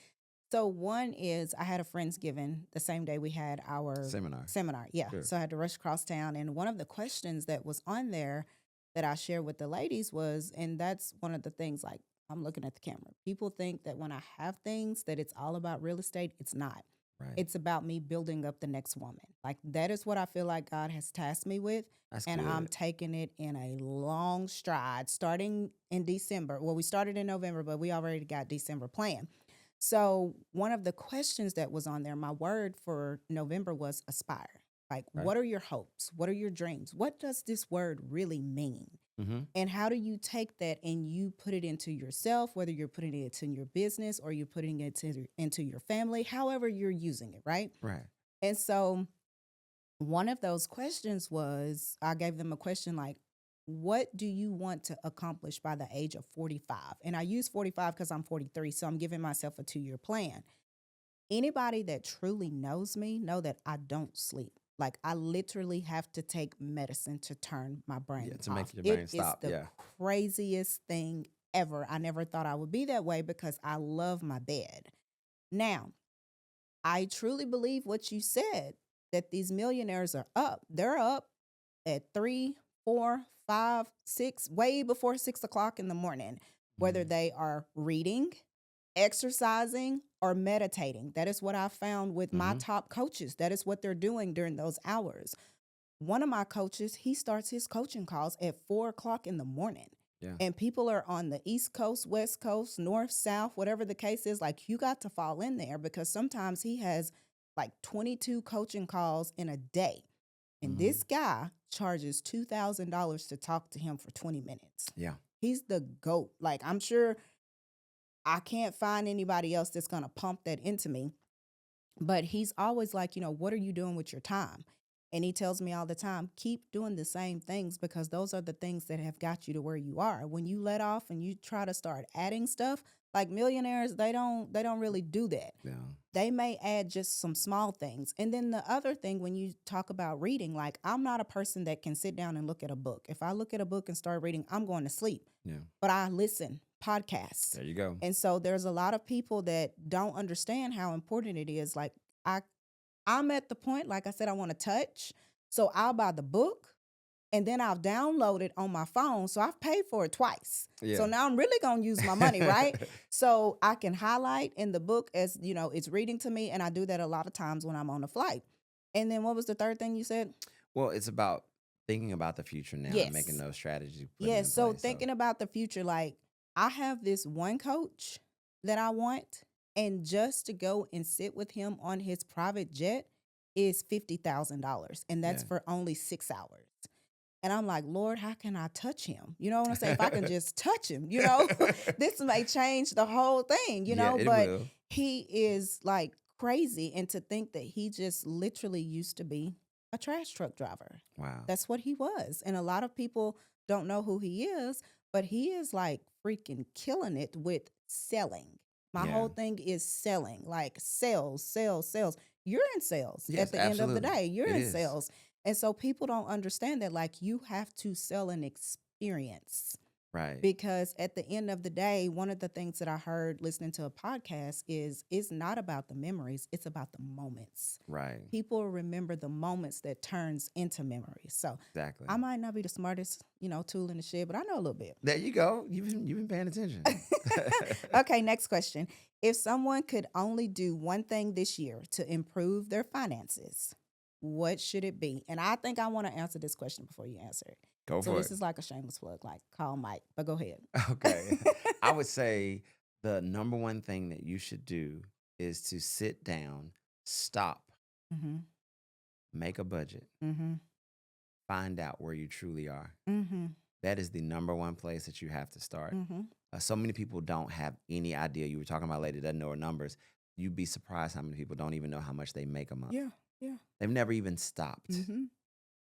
So one is I had a Friendsgiving the same day we had our seminar. seminar. Yeah. Sure. So I had to rush across town. And one of the questions that was on there that I shared with the ladies was, and that's one of the things like I'm looking at the camera. People think that when I have things that it's all about real estate. It's not. Right. It's about me building up the next woman. Like that is what I feel like God has tasked me with. That's And I'm good. taking it in a long stride starting in December. Well, we started in November, but we already got December planned. So, one of the questions that was on there, my word for November was aspire. Like, Right. what are your hopes? What are your dreams? What does this word really mean? Mm-hmm. And how do you take that and you put it into yourself, whether you're putting it in your business or you're putting it into your family, however you're using it, right? Right. And so, one of those questions was I gave them a question like, what do you want to accomplish by the age of 45? And I use 45 because I'm 43, so I'm giving myself a 2-year plan. Anybody that truly knows me know that I don't sleep. Like I literally have to take medicine to turn my Yeah. brain To off. make your brain It is stop. the Yeah. craziest thing ever. I never thought I would be that way because I love my bed. Now, I truly believe what you said that these millionaires are up. They're up at 3, 4, 5, 6, way before 6 o'clock in the morning, whether Mm-hmm. they are reading, exercising, or meditating. That is what I found with my Mm-hmm. top coaches. That is what they're doing during those hours. One of my coaches, he starts his coaching calls at 4 o'clock in the morning. Yeah. And people are on the East Coast, West Coast, North, South, whatever the case is. Like, you got to fall in there because sometimes he has like 22 coaching calls in a day. And Hmm. this guy charges $2,000 to talk to him for 20 minutes. Yeah. He's the GOAT. Like, I'm sure I can't find anybody else that's going to pump that into me. But he's always like, what are you doing with your time? And he tells me all the time, keep doing the same things because those are the things that have got you to where you are. When you let off and you try to start adding stuff, like millionaires, they don't really do that. Yeah. They may add just some small things. And then the other thing, when you talk about reading, like, I'm not a person that can sit down and look at a book. If I look at a book and start reading, I'm going to sleep. Yeah. But I listen podcasts. There you go. And so there's a lot of people that don't understand how important it is. Like, I I'm at the point, like I said, I want to touch. So I'll buy the book and then I'll download it on my phone. So I've paid for it twice. So Yeah. now I'm really going to use my money, right? So I can highlight in the book as, it's reading to me. And I do that a lot of times when I'm on a flight. And then what was the third thing you said? Well, it's about thinking about the future now and making Yes. those strategies, putting Yes. in So place. So thinking about the future, like, I have this one coach that I want, and just to go and sit with him on his private jet is $50,000. And that's yeah. for only 6 hours. And I'm like, Lord, how can I touch him? You know what I'm saying? If I can just touch him, this may change the whole thing, Yeah, it but will. he is like crazy. And to think that he just literally used to be a trash truck driver. Wow. That's what he was. And a lot of people don't know who he is, but he is like freaking killing it with selling. My Yeah. whole thing is selling, like sales, sales, sales. You're in sales Yes, at the end of the absolutely. day. You're It in is. sales. And so people don't understand that, like, you have to sell an experience. Right. Because at the end of the day, one of the things that I heard listening to a podcast is it's not about the memories, it's about the moments. Right. People remember the moments that turns into memories. So Exactly. I might not be the smartest, tool in the shed, but I know a little bit. There you go. You've been paying attention. Okay, next question. If someone could only do one thing this year to improve their finances, what should it be? And I think I want to answer this question before you answer it. Go So for this it. is like a shameless plug, like call Mike, but go ahead. Okay. I would say the number one thing that you should do is to sit down, stop, Mm-hmm. make a budget, Mm-hmm. find out where you truly are. Mm-hmm. That is the number one place that you have to start. Mm-hmm. So many people don't have any idea. You were talking about a lady that doesn't know her numbers. You'd be surprised how many people don't even know how much they make a month. Yeah. Yeah. They've never even stopped. Mm-hmm.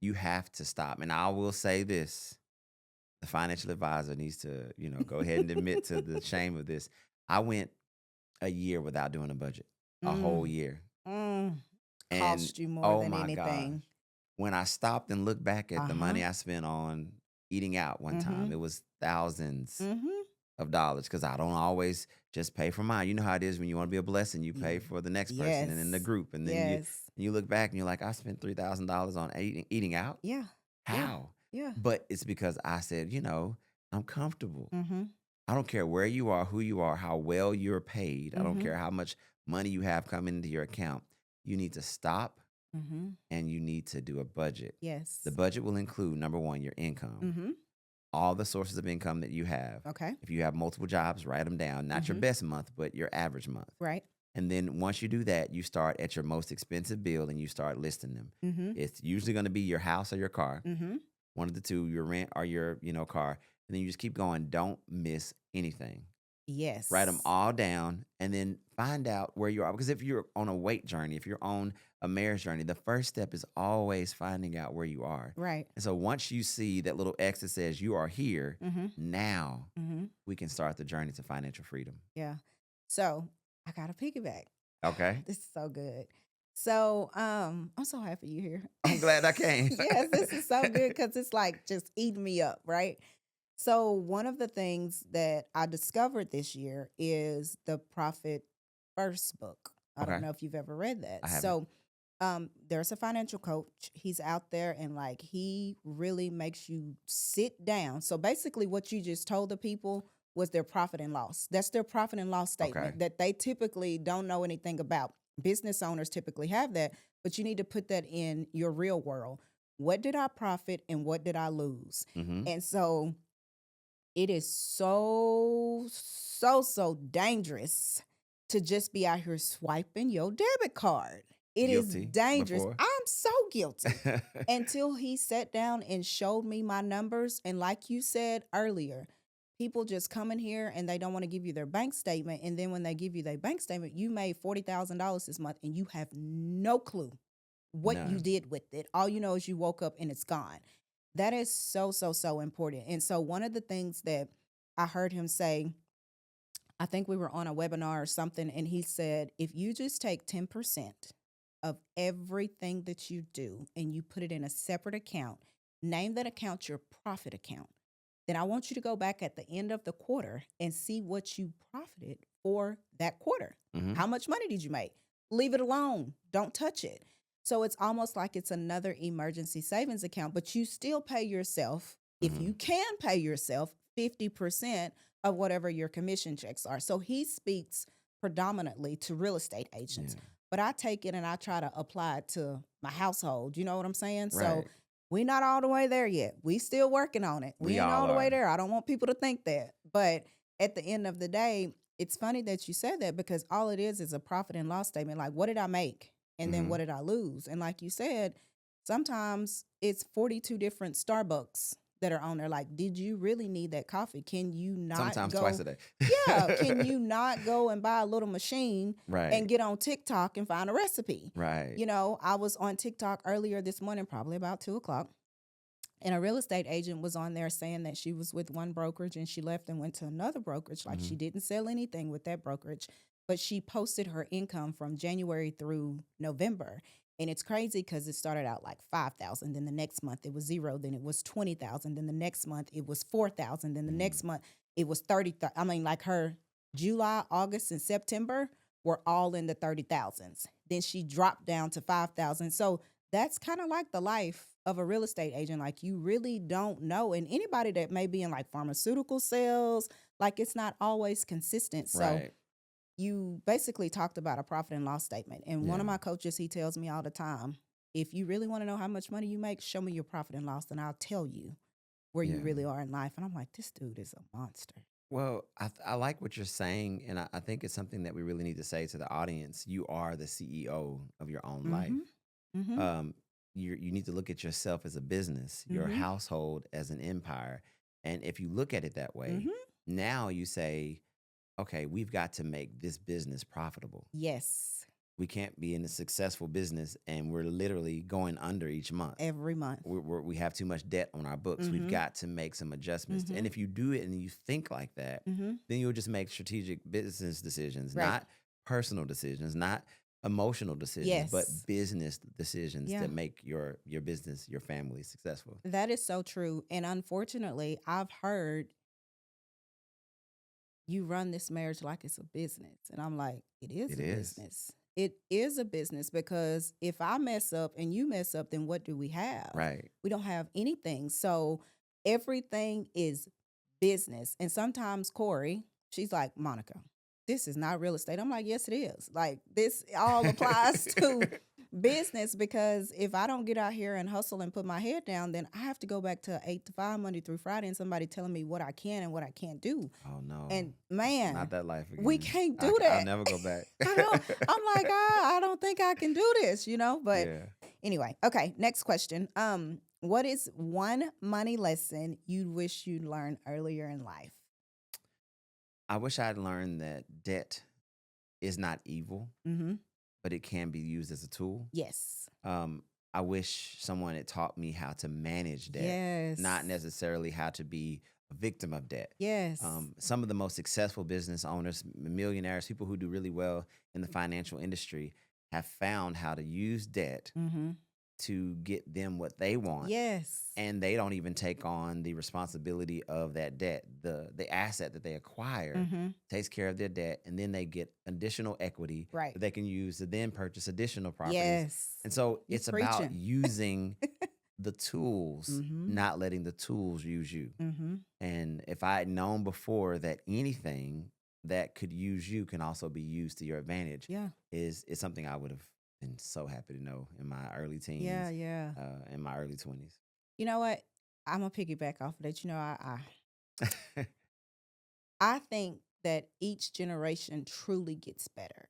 You have to stop. And I will say this, the financial advisor needs to, go ahead and admit to the shame of this. I went a year without doing a budget, a whole year. Mm. And Cost you more oh than my gosh, anything. when I stopped and looked back at the money Uh-huh. I spent on eating out one time, Mm-hmm. it was thousands Mm-hmm. of dollars because I don't always just pay for mine. You know how it is when you want to be a blessing, you pay for the next person and in the Yes. group. And then Yes. you look back and you're like, I spent $3,000 on eating out. Yeah. Yeah. How? Yeah. But it's because I said, I'm comfortable. Mm-hmm. I don't care where you are, who you are, how well you're paid. I don't Mm-hmm. care how much money you have coming into your account. You need to stop Mm-hmm. and you need to do a budget. Yes. The budget will include, number one, your income, Mm-hmm. all the sources of income that you have. Okay. If you have multiple jobs, write them down. Not your Mm-hmm. best month, but your average month. Right. And then once you do that, you start at your most expensive bill and you start listing them. Mm-hmm. It's usually going to be your house or your car, Mm-hmm. one of the two, your rent or your, car. And then you just keep going. Don't miss anything. Yes. Write them all down and then find out where you are. Because if you're on a weight journey, if you're on a marriage journey, the first step is always finding out where you are. Right. And so once you see that little X that says you are here, Mm-hmm. now Mm-hmm. we can start the journey to financial freedom. Yeah. So I got a piggyback. Okay. This is so good. So I'm so happy you're here. I'm glad I came. Yes, this is so good because it's like just eating me up, right? So one of the things that I discovered this year is the Profit First book. I don't Okay. know if you've ever read that. I haven't. So there's a financial coach. He's out there and like he really makes you sit down. So basically what you just told the people was their profit and loss. That's their profit and loss statement Okay. that they typically don't know anything about. Business owners typically have that, but you need to put that in your real world. What did I profit and what did I lose? Mm-hmm. And so It is so dangerous to just be out here swiping your debit card. It is Guilty dangerous. before? I'm so guilty. Until he sat down and showed me my numbers. And like you said earlier, people just come in here and they don't want to give you their bank statement. And then when they give you their bank statement, you made $40,000 this month and you have no clue what you None. did with it. All you know is you woke up and it's gone. That is so important. And so one of the things that I heard him say, I think we were on a webinar or something, and he said, if you just take 10% of everything that you do and you put it in a separate account, name that account your profit account, then I want you to go back at the end of the quarter and see what you profited for that quarter. Mhm. How much money did you make? Leave it alone. Don't touch it. So it's almost like it's another emergency savings account, but you still pay yourself, if you Mhm. can pay yourself 50% of whatever your commission checks are. So he speaks predominantly to real estate agents, Yeah. but I take it and I try to apply it to my household. You know what I'm saying? So Right. we not all the way there yet. We still working on it. We We ain't all all the way are. there. I don't want people to think that. But at the end of the day, it's funny that you said that because all it is a profit and loss statement. Like, what did I make? And then what Mhm. did I lose? And like you said, sometimes it's 42 different Starbucks that are on there. Like, did you really need that coffee? Can you not Sometimes twice go? a day. Yeah. Can you not go and buy a little machine and Right. get on TikTok and find a recipe? Right. You know, I was on TikTok earlier this morning, probably about 2 o'clock. And a real estate agent was on there saying that she was with one brokerage and she left and went to another brokerage. Like she Mhm. didn't sell anything with that brokerage, but she posted her income from January through November. And it's crazy because it started out like 5,000. Then the next month it was zero. Then it was 20,000. Then the next month it was 4,000. Then the Mhm. next month it was 30. I mean, like her July, August, and September were all in the 30,000s. Then she dropped down to 5,000. So that's kind of like the life of a real estate agent. Like you really don't know. And anybody that may be in like pharmaceutical sales, like it's not always consistent. So Right. you basically talked about a profit and loss statement. And one of Yeah. my coaches, he tells me all the time, if you really want to know how much money you make, show me your profit and loss, and I'll tell you where you Yeah. really are in life. And I'm like, this dude is a monster. Well, I like what you're saying, and I think it's something that we really need to say to the audience. You are the CEO of your own life. Mm-hmm. Mm-hmm. Um, you need to look at yourself as a business, your Mm-hmm. household as an empire, and if you look at it that way, Mm-hmm. now you say, okay, we've got to make this business profitable. Yes. We can't be in a successful business and we're literally going under each month. Every month. We have too much debt on our books. We've Mm-hmm. got to make some adjustments. Mm-hmm. And if you do it and you think like that, Mm-hmm. then you'll just make strategic business decisions, Right. not personal decisions, not emotional decisions, but Yes. business decisions Yeah. that make your business, your family successful. That is so true. And unfortunately, I've heard you run this marriage like it's a business. And I'm like, it is It a is. business. It is a business because if I mess up and you mess up, then what do we have? Right. We don't have anything. So everything is business. And sometimes Corey, she's like, Monica, this is not real estate. I'm like, yes, it is. Like this all applies to business because if I don't get out here and hustle and put my head down, then I have to go back to 8 to 5 Monday through Friday and somebody telling me what I can and what I can't do. Oh no. And man, Not that life we again. can't do I'll that. never go back. I don't, I'm like, I don't think I can do this, but Yeah. anyway, okay, next question. What is one money lesson you wish you'd learned earlier in life? I wish I'd learned that debt is not evil, Mm-hmm. but it can be used as a tool. Yes. Um, I wish someone had taught me how to manage debt, not Yes. necessarily how to be a victim of debt. Yes. Some of the most successful business owners, millionaires, people who do really well in the financial industry have found how to use debt Mm-hmm. to get them what they want, Yes. and they don't even take on the responsibility of that debt. The asset that they acquire Mm-hmm. takes care of their debt, and then they get additional equity Right. that they can use to then purchase additional properties. Yes. And so You it's about preaching. using the tools, Mm-hmm. not letting the tools use you. Mm-hmm. And if I had known before that anything that could use you can also be used to your advantage, Yeah. is something I would have been so happy to know in my early Yeah. teens, Yeah. in my early 20s. You know what? I'm gonna piggyback off of that. I I think that each generation truly gets better.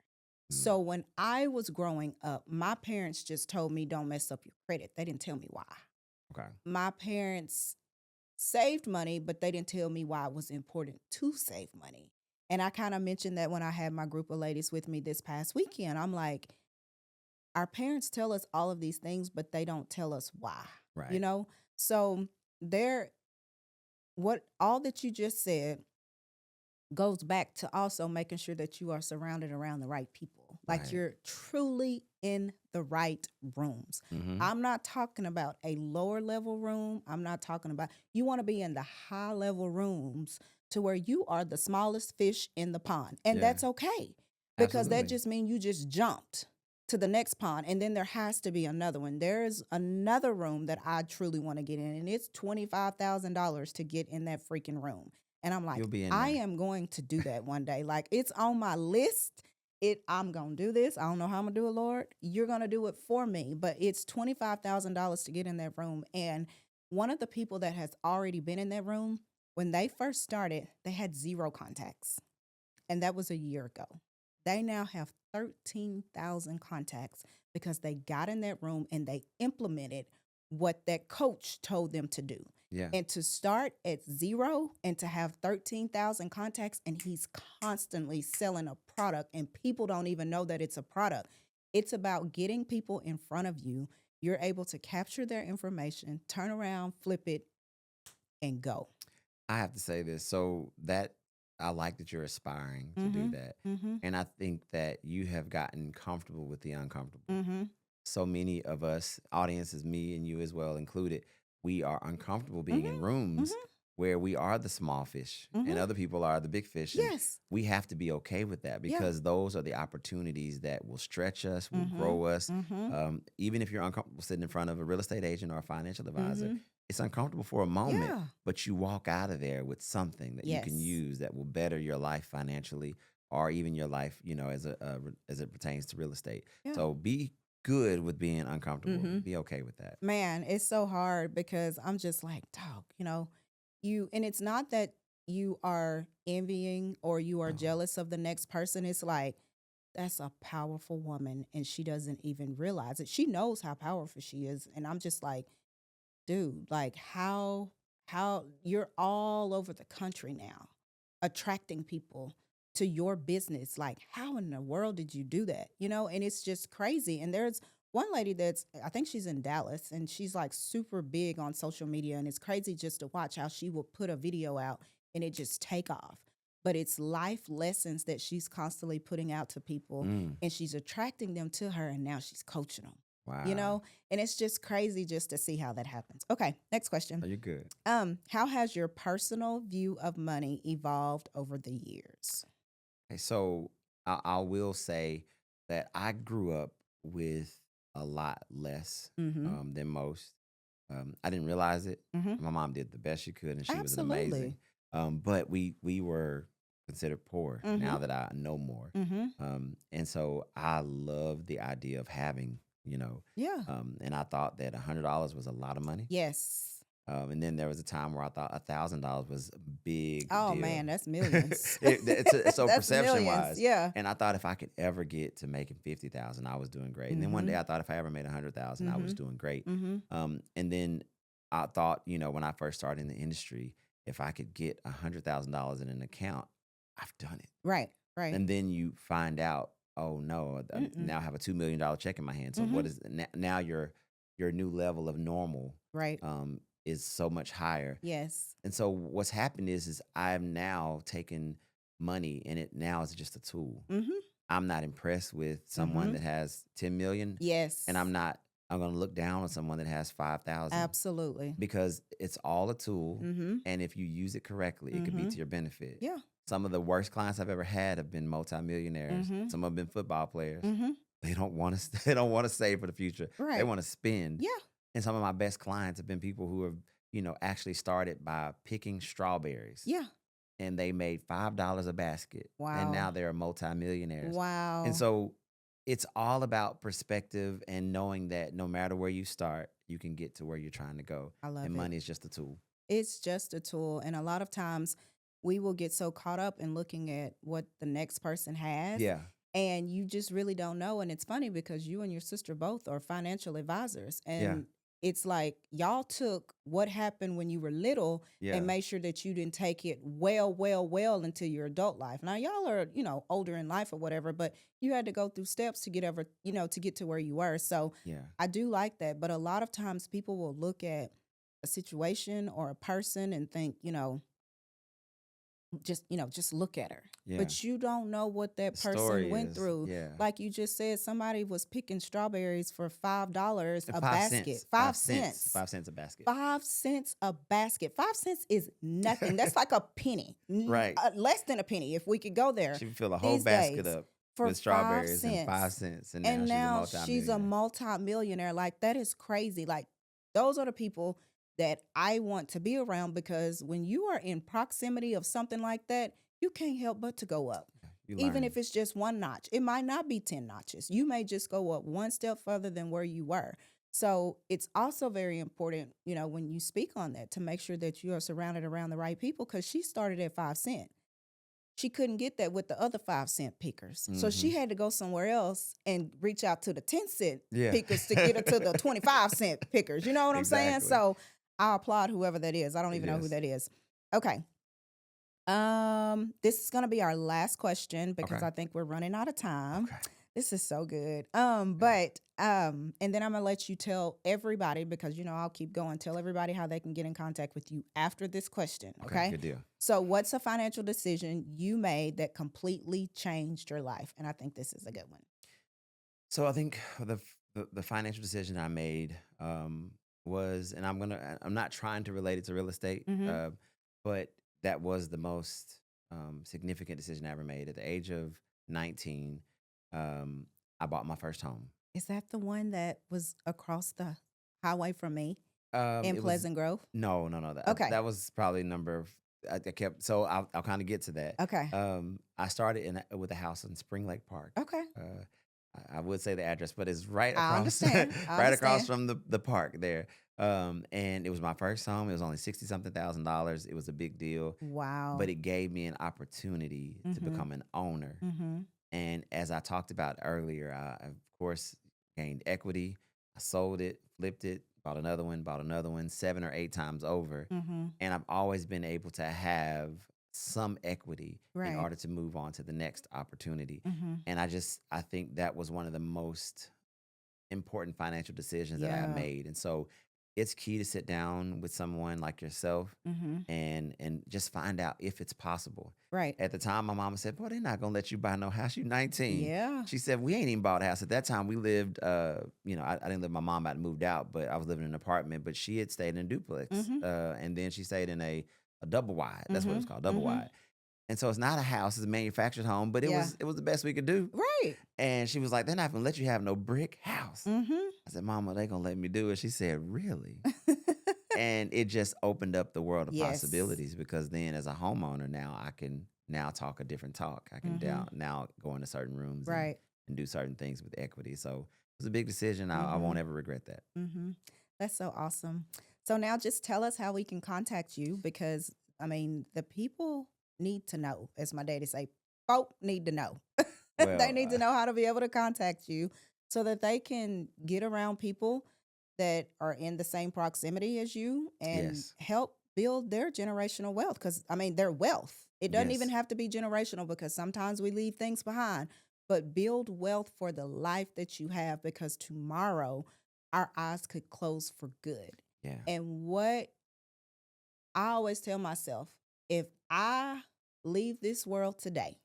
Mm, So when I was growing up, my parents just told me don't mess up your credit. They didn't tell me why. okay. My parents saved money, but they didn't tell me why it was important to save money. And I kind of mentioned that when I had my group of ladies with me this past weekend. I'm like, our parents tell us all of these things, but they don't tell us why, you Right. know? So there, what all that you just said goes back to also making sure that you are surrounded around the right people. Like Right. you're truly in the right rooms. Hmm. I'm not talking about a lower level room. I'm not talking about, you want to be in the high level rooms to where you are the smallest fish in the pond. And Yeah. that's okay because that Absolutely. just means you just jumped to the next pond and then there has to be another one. There's another room that I truly want to get in and it's $25,000 to get in that freaking room. And I'm You'll like, be in I there. am going to do that one day. Like it's on my list. I'm gonna do this. I don't know how I'm gonna do it, Lord. You're gonna do it for me. But it's $25,000 to get in that room. And one of the people that has already been in that room, when they first started, they had zero contacts. And that was a year ago. They now have 13,000 contacts because they got in that room and they implemented what that coach told them to do. Yeah. And to start at zero and to have 13,000 contacts, and he's constantly selling a product, and people don't even know that it's a product. It's about getting people in front of you. You're able to capture their information, turn around, flip it, and go. I have to say this. So that I like that you're aspiring to do Mm-hmm. that. Mm-hmm. And I think that you have gotten comfortable with the uncomfortable. Mm-hmm. So many of us, audiences, me and you as well included, we are uncomfortable being in Mm-hmm. rooms Mm-hmm. where we are the small fish and Mm-hmm. other people are the big fish. And Yes. we have to be okay with that Yeah. because those are the opportunities that will stretch us, will Mhm. grow us. Mhm. Even if you're uncomfortable sitting in front of a real estate agent or a financial advisor, Mhm. it's uncomfortable for a moment, Yeah. but you walk out of there with something that you can Yes. use that will better your life financially or even your life, as it pertains to real estate. Yeah. So be good with being uncomfortable. Mhm. Be okay with that. Man, it's so hard because I'm just like, dog, and it's not that you are envying or you are No. jealous of the next person. It's like, that's a powerful woman and she doesn't even realize it. She knows how powerful she is. And I'm just like, dude, like how you're all over the country now attracting people to your business. Like, how in the world did you do that? And it's just crazy. And there's one lady that's I think she's in Dallas and she's like super big on social media and it's crazy just to watch how she will put a video out and it just take off. But it's life lessons that she's constantly putting out to people Mm, and she's attracting them to her and now she's coaching them. You wow. know, and it's just crazy just to see how that happens. Okay, next question. Oh, you're good. How has your personal view of money evolved over the years? Okay, so I will say that I grew up with a lot less Mm-hmm. than most. I didn't realize it. Mm-hmm. My mom did the best she could, and she was an amazing. Absolutely. But we were considered poor Mm-hmm. now that I know more. Mm-hmm. And so I love the idea of having, Yeah. and I thought that $100 was a lot of money. Yes. And then there was a time where I thought $1,000 was a big Oh deal. man, that's millions. It's so That's perception millions. wise. Yeah. And I thought if I could ever get to making 50,000, I was doing great. And then one Mm-hmm. day I thought if I ever made 100,000, I Mm-hmm. was doing great. Mm-hmm. And then I thought, when I first started in the industry, if I could get $100,000 in an account, I've done it. Right. Right. And then you find out, oh no, I Mm-mm. now have a $2 million check in my hand. So Mm-hmm. what is now your new level of normal Right. is so much higher. Yes. And so what's happened is I've now taken money and it now is just a tool. Mm-hmm. I'm not impressed with someone Mm-hmm. that has 10 million and Yes. I'm going to look down on someone that has 5,000 Absolutely. because it's all a tool. Mm-hmm. And if you use it correctly, it could be Mm-hmm. to your benefit. Yeah. Some of the worst clients I've ever had have been multimillionaires. Mm-hmm. Some have been football players. Mm-hmm. They don't want to. They don't want to save for the future. They Right. want to spend. Yeah. And some of my best clients have been people who have, actually started by picking strawberries, Yeah. and they made $5 a basket, and Wow. now they're multimillionaires. And Wow. so, it's all about perspective and knowing that no matter where you start, you can get to where you're trying to go. I love And it. money is just a tool. It's just a tool. And a lot of times we will get so caught up in looking at what the next person has, Yeah. and you just really don't know. And it's funny because you and your sister both are financial advisors. Yeah. And it's like y'all took what happened when you were little and Yeah. made sure that you didn't take it well into your adult life. Now y'all are, older in life or whatever, but you had to go through steps to get ever, to get to where you were. So Yeah. I do like that. But a lot of times people will look at a situation or a person and think, just look at her. Yeah. But you don't know what that The person story went is, through. yeah. Like you just said, somebody was picking strawberries for $5 And a 5 cents. basket. 5 5 cents. cents. 5 cents a basket. 5 cents a basket. 5 cents is nothing. That's like a penny. Right. Less than a penny if we could go there She would fill a whole these basket days up for with five strawberries and 5 cents. cents, and now And she's a now she's a multimillionaire. multi-millionaire. Like that is crazy. Like those are the people that I want to be around, because when you are in proximity of something like that, you can't help but to go up. You Even learn. if it's just one notch, it might not be 10 notches. You may just go up one step further than where you were. So it's also very important, when you speak on that, to make sure that you are surrounded around the right people, because she started at 5 cents. She couldn't get that with the other 5 cent pickers. So Mm-hmm. she had to go somewhere else and reach out to the 10 cent Yeah. pickers to get her to the 25 cent pickers. You know what I'm saying? Exactly. So I applaud whoever that is. I don't even know who Yes. that is. Okay. This is gonna be our last question because Okay. I think we're running out of time. Okay. This is so good. Yeah. And then I'm gonna let you tell everybody, because I'll keep going. Tell everybody how they can get in contact with you after this question. Okay. Okay. Good deal. So, what's a financial decision you made that completely changed your life? And I think this is a good one. So I think the financial decision I made was, and I'm not trying to relate it to real estate, Mm-hmm. but that was the most significant decision I ever made. At the age of 19, um, I bought my first home. Is that the one that was across the highway from me in It was Pleasant Grove? no. Okay. That was probably number. I kept, so I'll kind of get to that. Okay. I started with a house in Spring Lake Park. Okay. I would say the address, but it's right I across, understand. I right across understand. from the park there. And it was my first home. It was only 60 something $1,000. It was a big deal, but Wow. it gave me an opportunity to Mm-hmm. become an owner. Mm-hmm. And as I talked about earlier, I of course gained equity. I sold it, flipped it, bought another one, 7 or 8 times over. Mm-hmm. And I've always been able to have some equity in Right. order to move on to the next opportunity. Mm-hmm. And I think that was one of the most important financial decisions that I Yeah. made. And so it's key to sit down with someone like yourself Mm-hmm. and just find out if it's possible. Right. At the time, my mama said, "Boy, they're not gonna let you buy no house. You 19." Yeah. She said, "We ain't even bought a house." At that time, we lived, I didn't live. My mom had moved out, but I was living in an apartment. But she had stayed in a duplex, Mm-hmm. and then she stayed in a double wide. That's what it Mm-hmm. was called, double Mm-hmm. wide. And so it's not a house; it's a manufactured home. But Yeah. it was the best we could do. Right. And she was like, "They're not gonna let you have no brick house." Mm-hmm. I said, "Mama, they gonna let me do it?" She said, "Really?" And it just opened up the world of Yes. possibilities, because then as a homeowner now I can now talk a different talk. I can Mm-hmm. now go into certain rooms Right. and do certain things with equity. So it was a big decision. I Mm-hmm. won't ever regret that. Mm-hmm. That's so awesome. So now just tell us how we can contact you, because the people need to know, as my daddy say, folk need to know. They Well, need to know how to be able to contact you so that they can get around people that are in the same proximity as you and yes, help build their generational wealth. Because, their wealth. It doesn't even yes, have to be generational, because sometimes we leave things behind, but build wealth for the life that you have, because tomorrow our eyes could close for good. yeah, And what I always tell myself, if I leave this world today,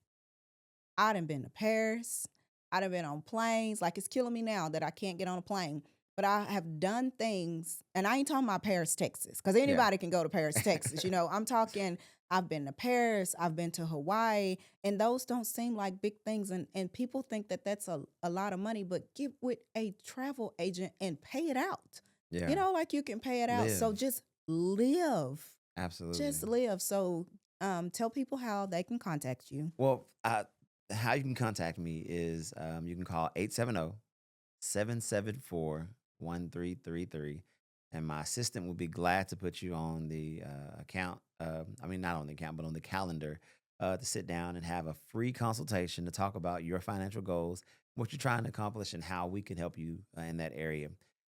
I done been to Paris. I done been on planes. Like, it's killing me now that I can't get on a plane. But I have done things, and I ain't talking about Paris, Texas, because yeah, anybody can go to Paris, Texas. I'm talking, I've been to Paris, I've been to Hawaii, and those don't seem like big things. And people think that that's a lot of money, but get with a travel agent and pay it out. yeah. Like you can pay it out. So Live, just live. Just absolutely. live. So tell people how they can contact you. Well, how you can contact me is you can call 870-774-1333. and my assistant will be glad to put you on the account. I mean, not on the account, but on the calendar to sit down and have a free consultation to talk about your financial goals, what you're trying to accomplish, and how we can help you in that area.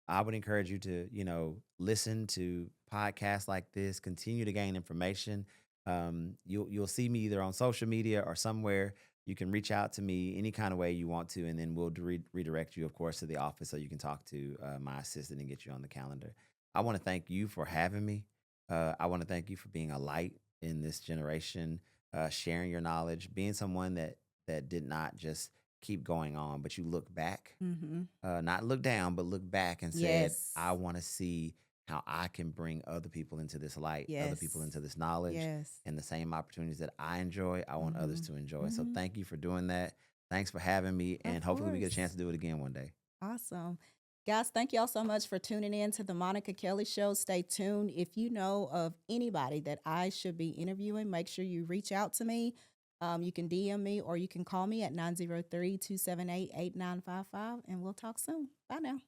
I would encourage you to, listen to podcasts like this, continue to gain information. You'll see me either on social media or somewhere. You can reach out to me any kind of way you want to, and then we'll redirect you, of course, to the office so you can talk to my assistant and get you on the calendar. I want to thank you for having me. I want to thank you for being a light in this generation, sharing your knowledge, being someone that did not just keep going on, but you look back, Mhm. not look down, but look back and said, "I Yes. want to see how I can bring other people into this light, other people Yes. into this knowledge, Yes. and the same opportunities that I enjoy. I want others Mhm. to enjoy." So, Mhm. thank you for doing that. Thanks for having me, Of and hopefully, we get a chance course. to do it again one day. Awesome. Guys, thank y'all so much for tuning in to the Monica Kelly Show. Stay tuned. If you know of anybody that I should be interviewing, make sure you reach out to me. You can DM me or you can call me at 903 278 8955, and we'll talk soon. Bye now.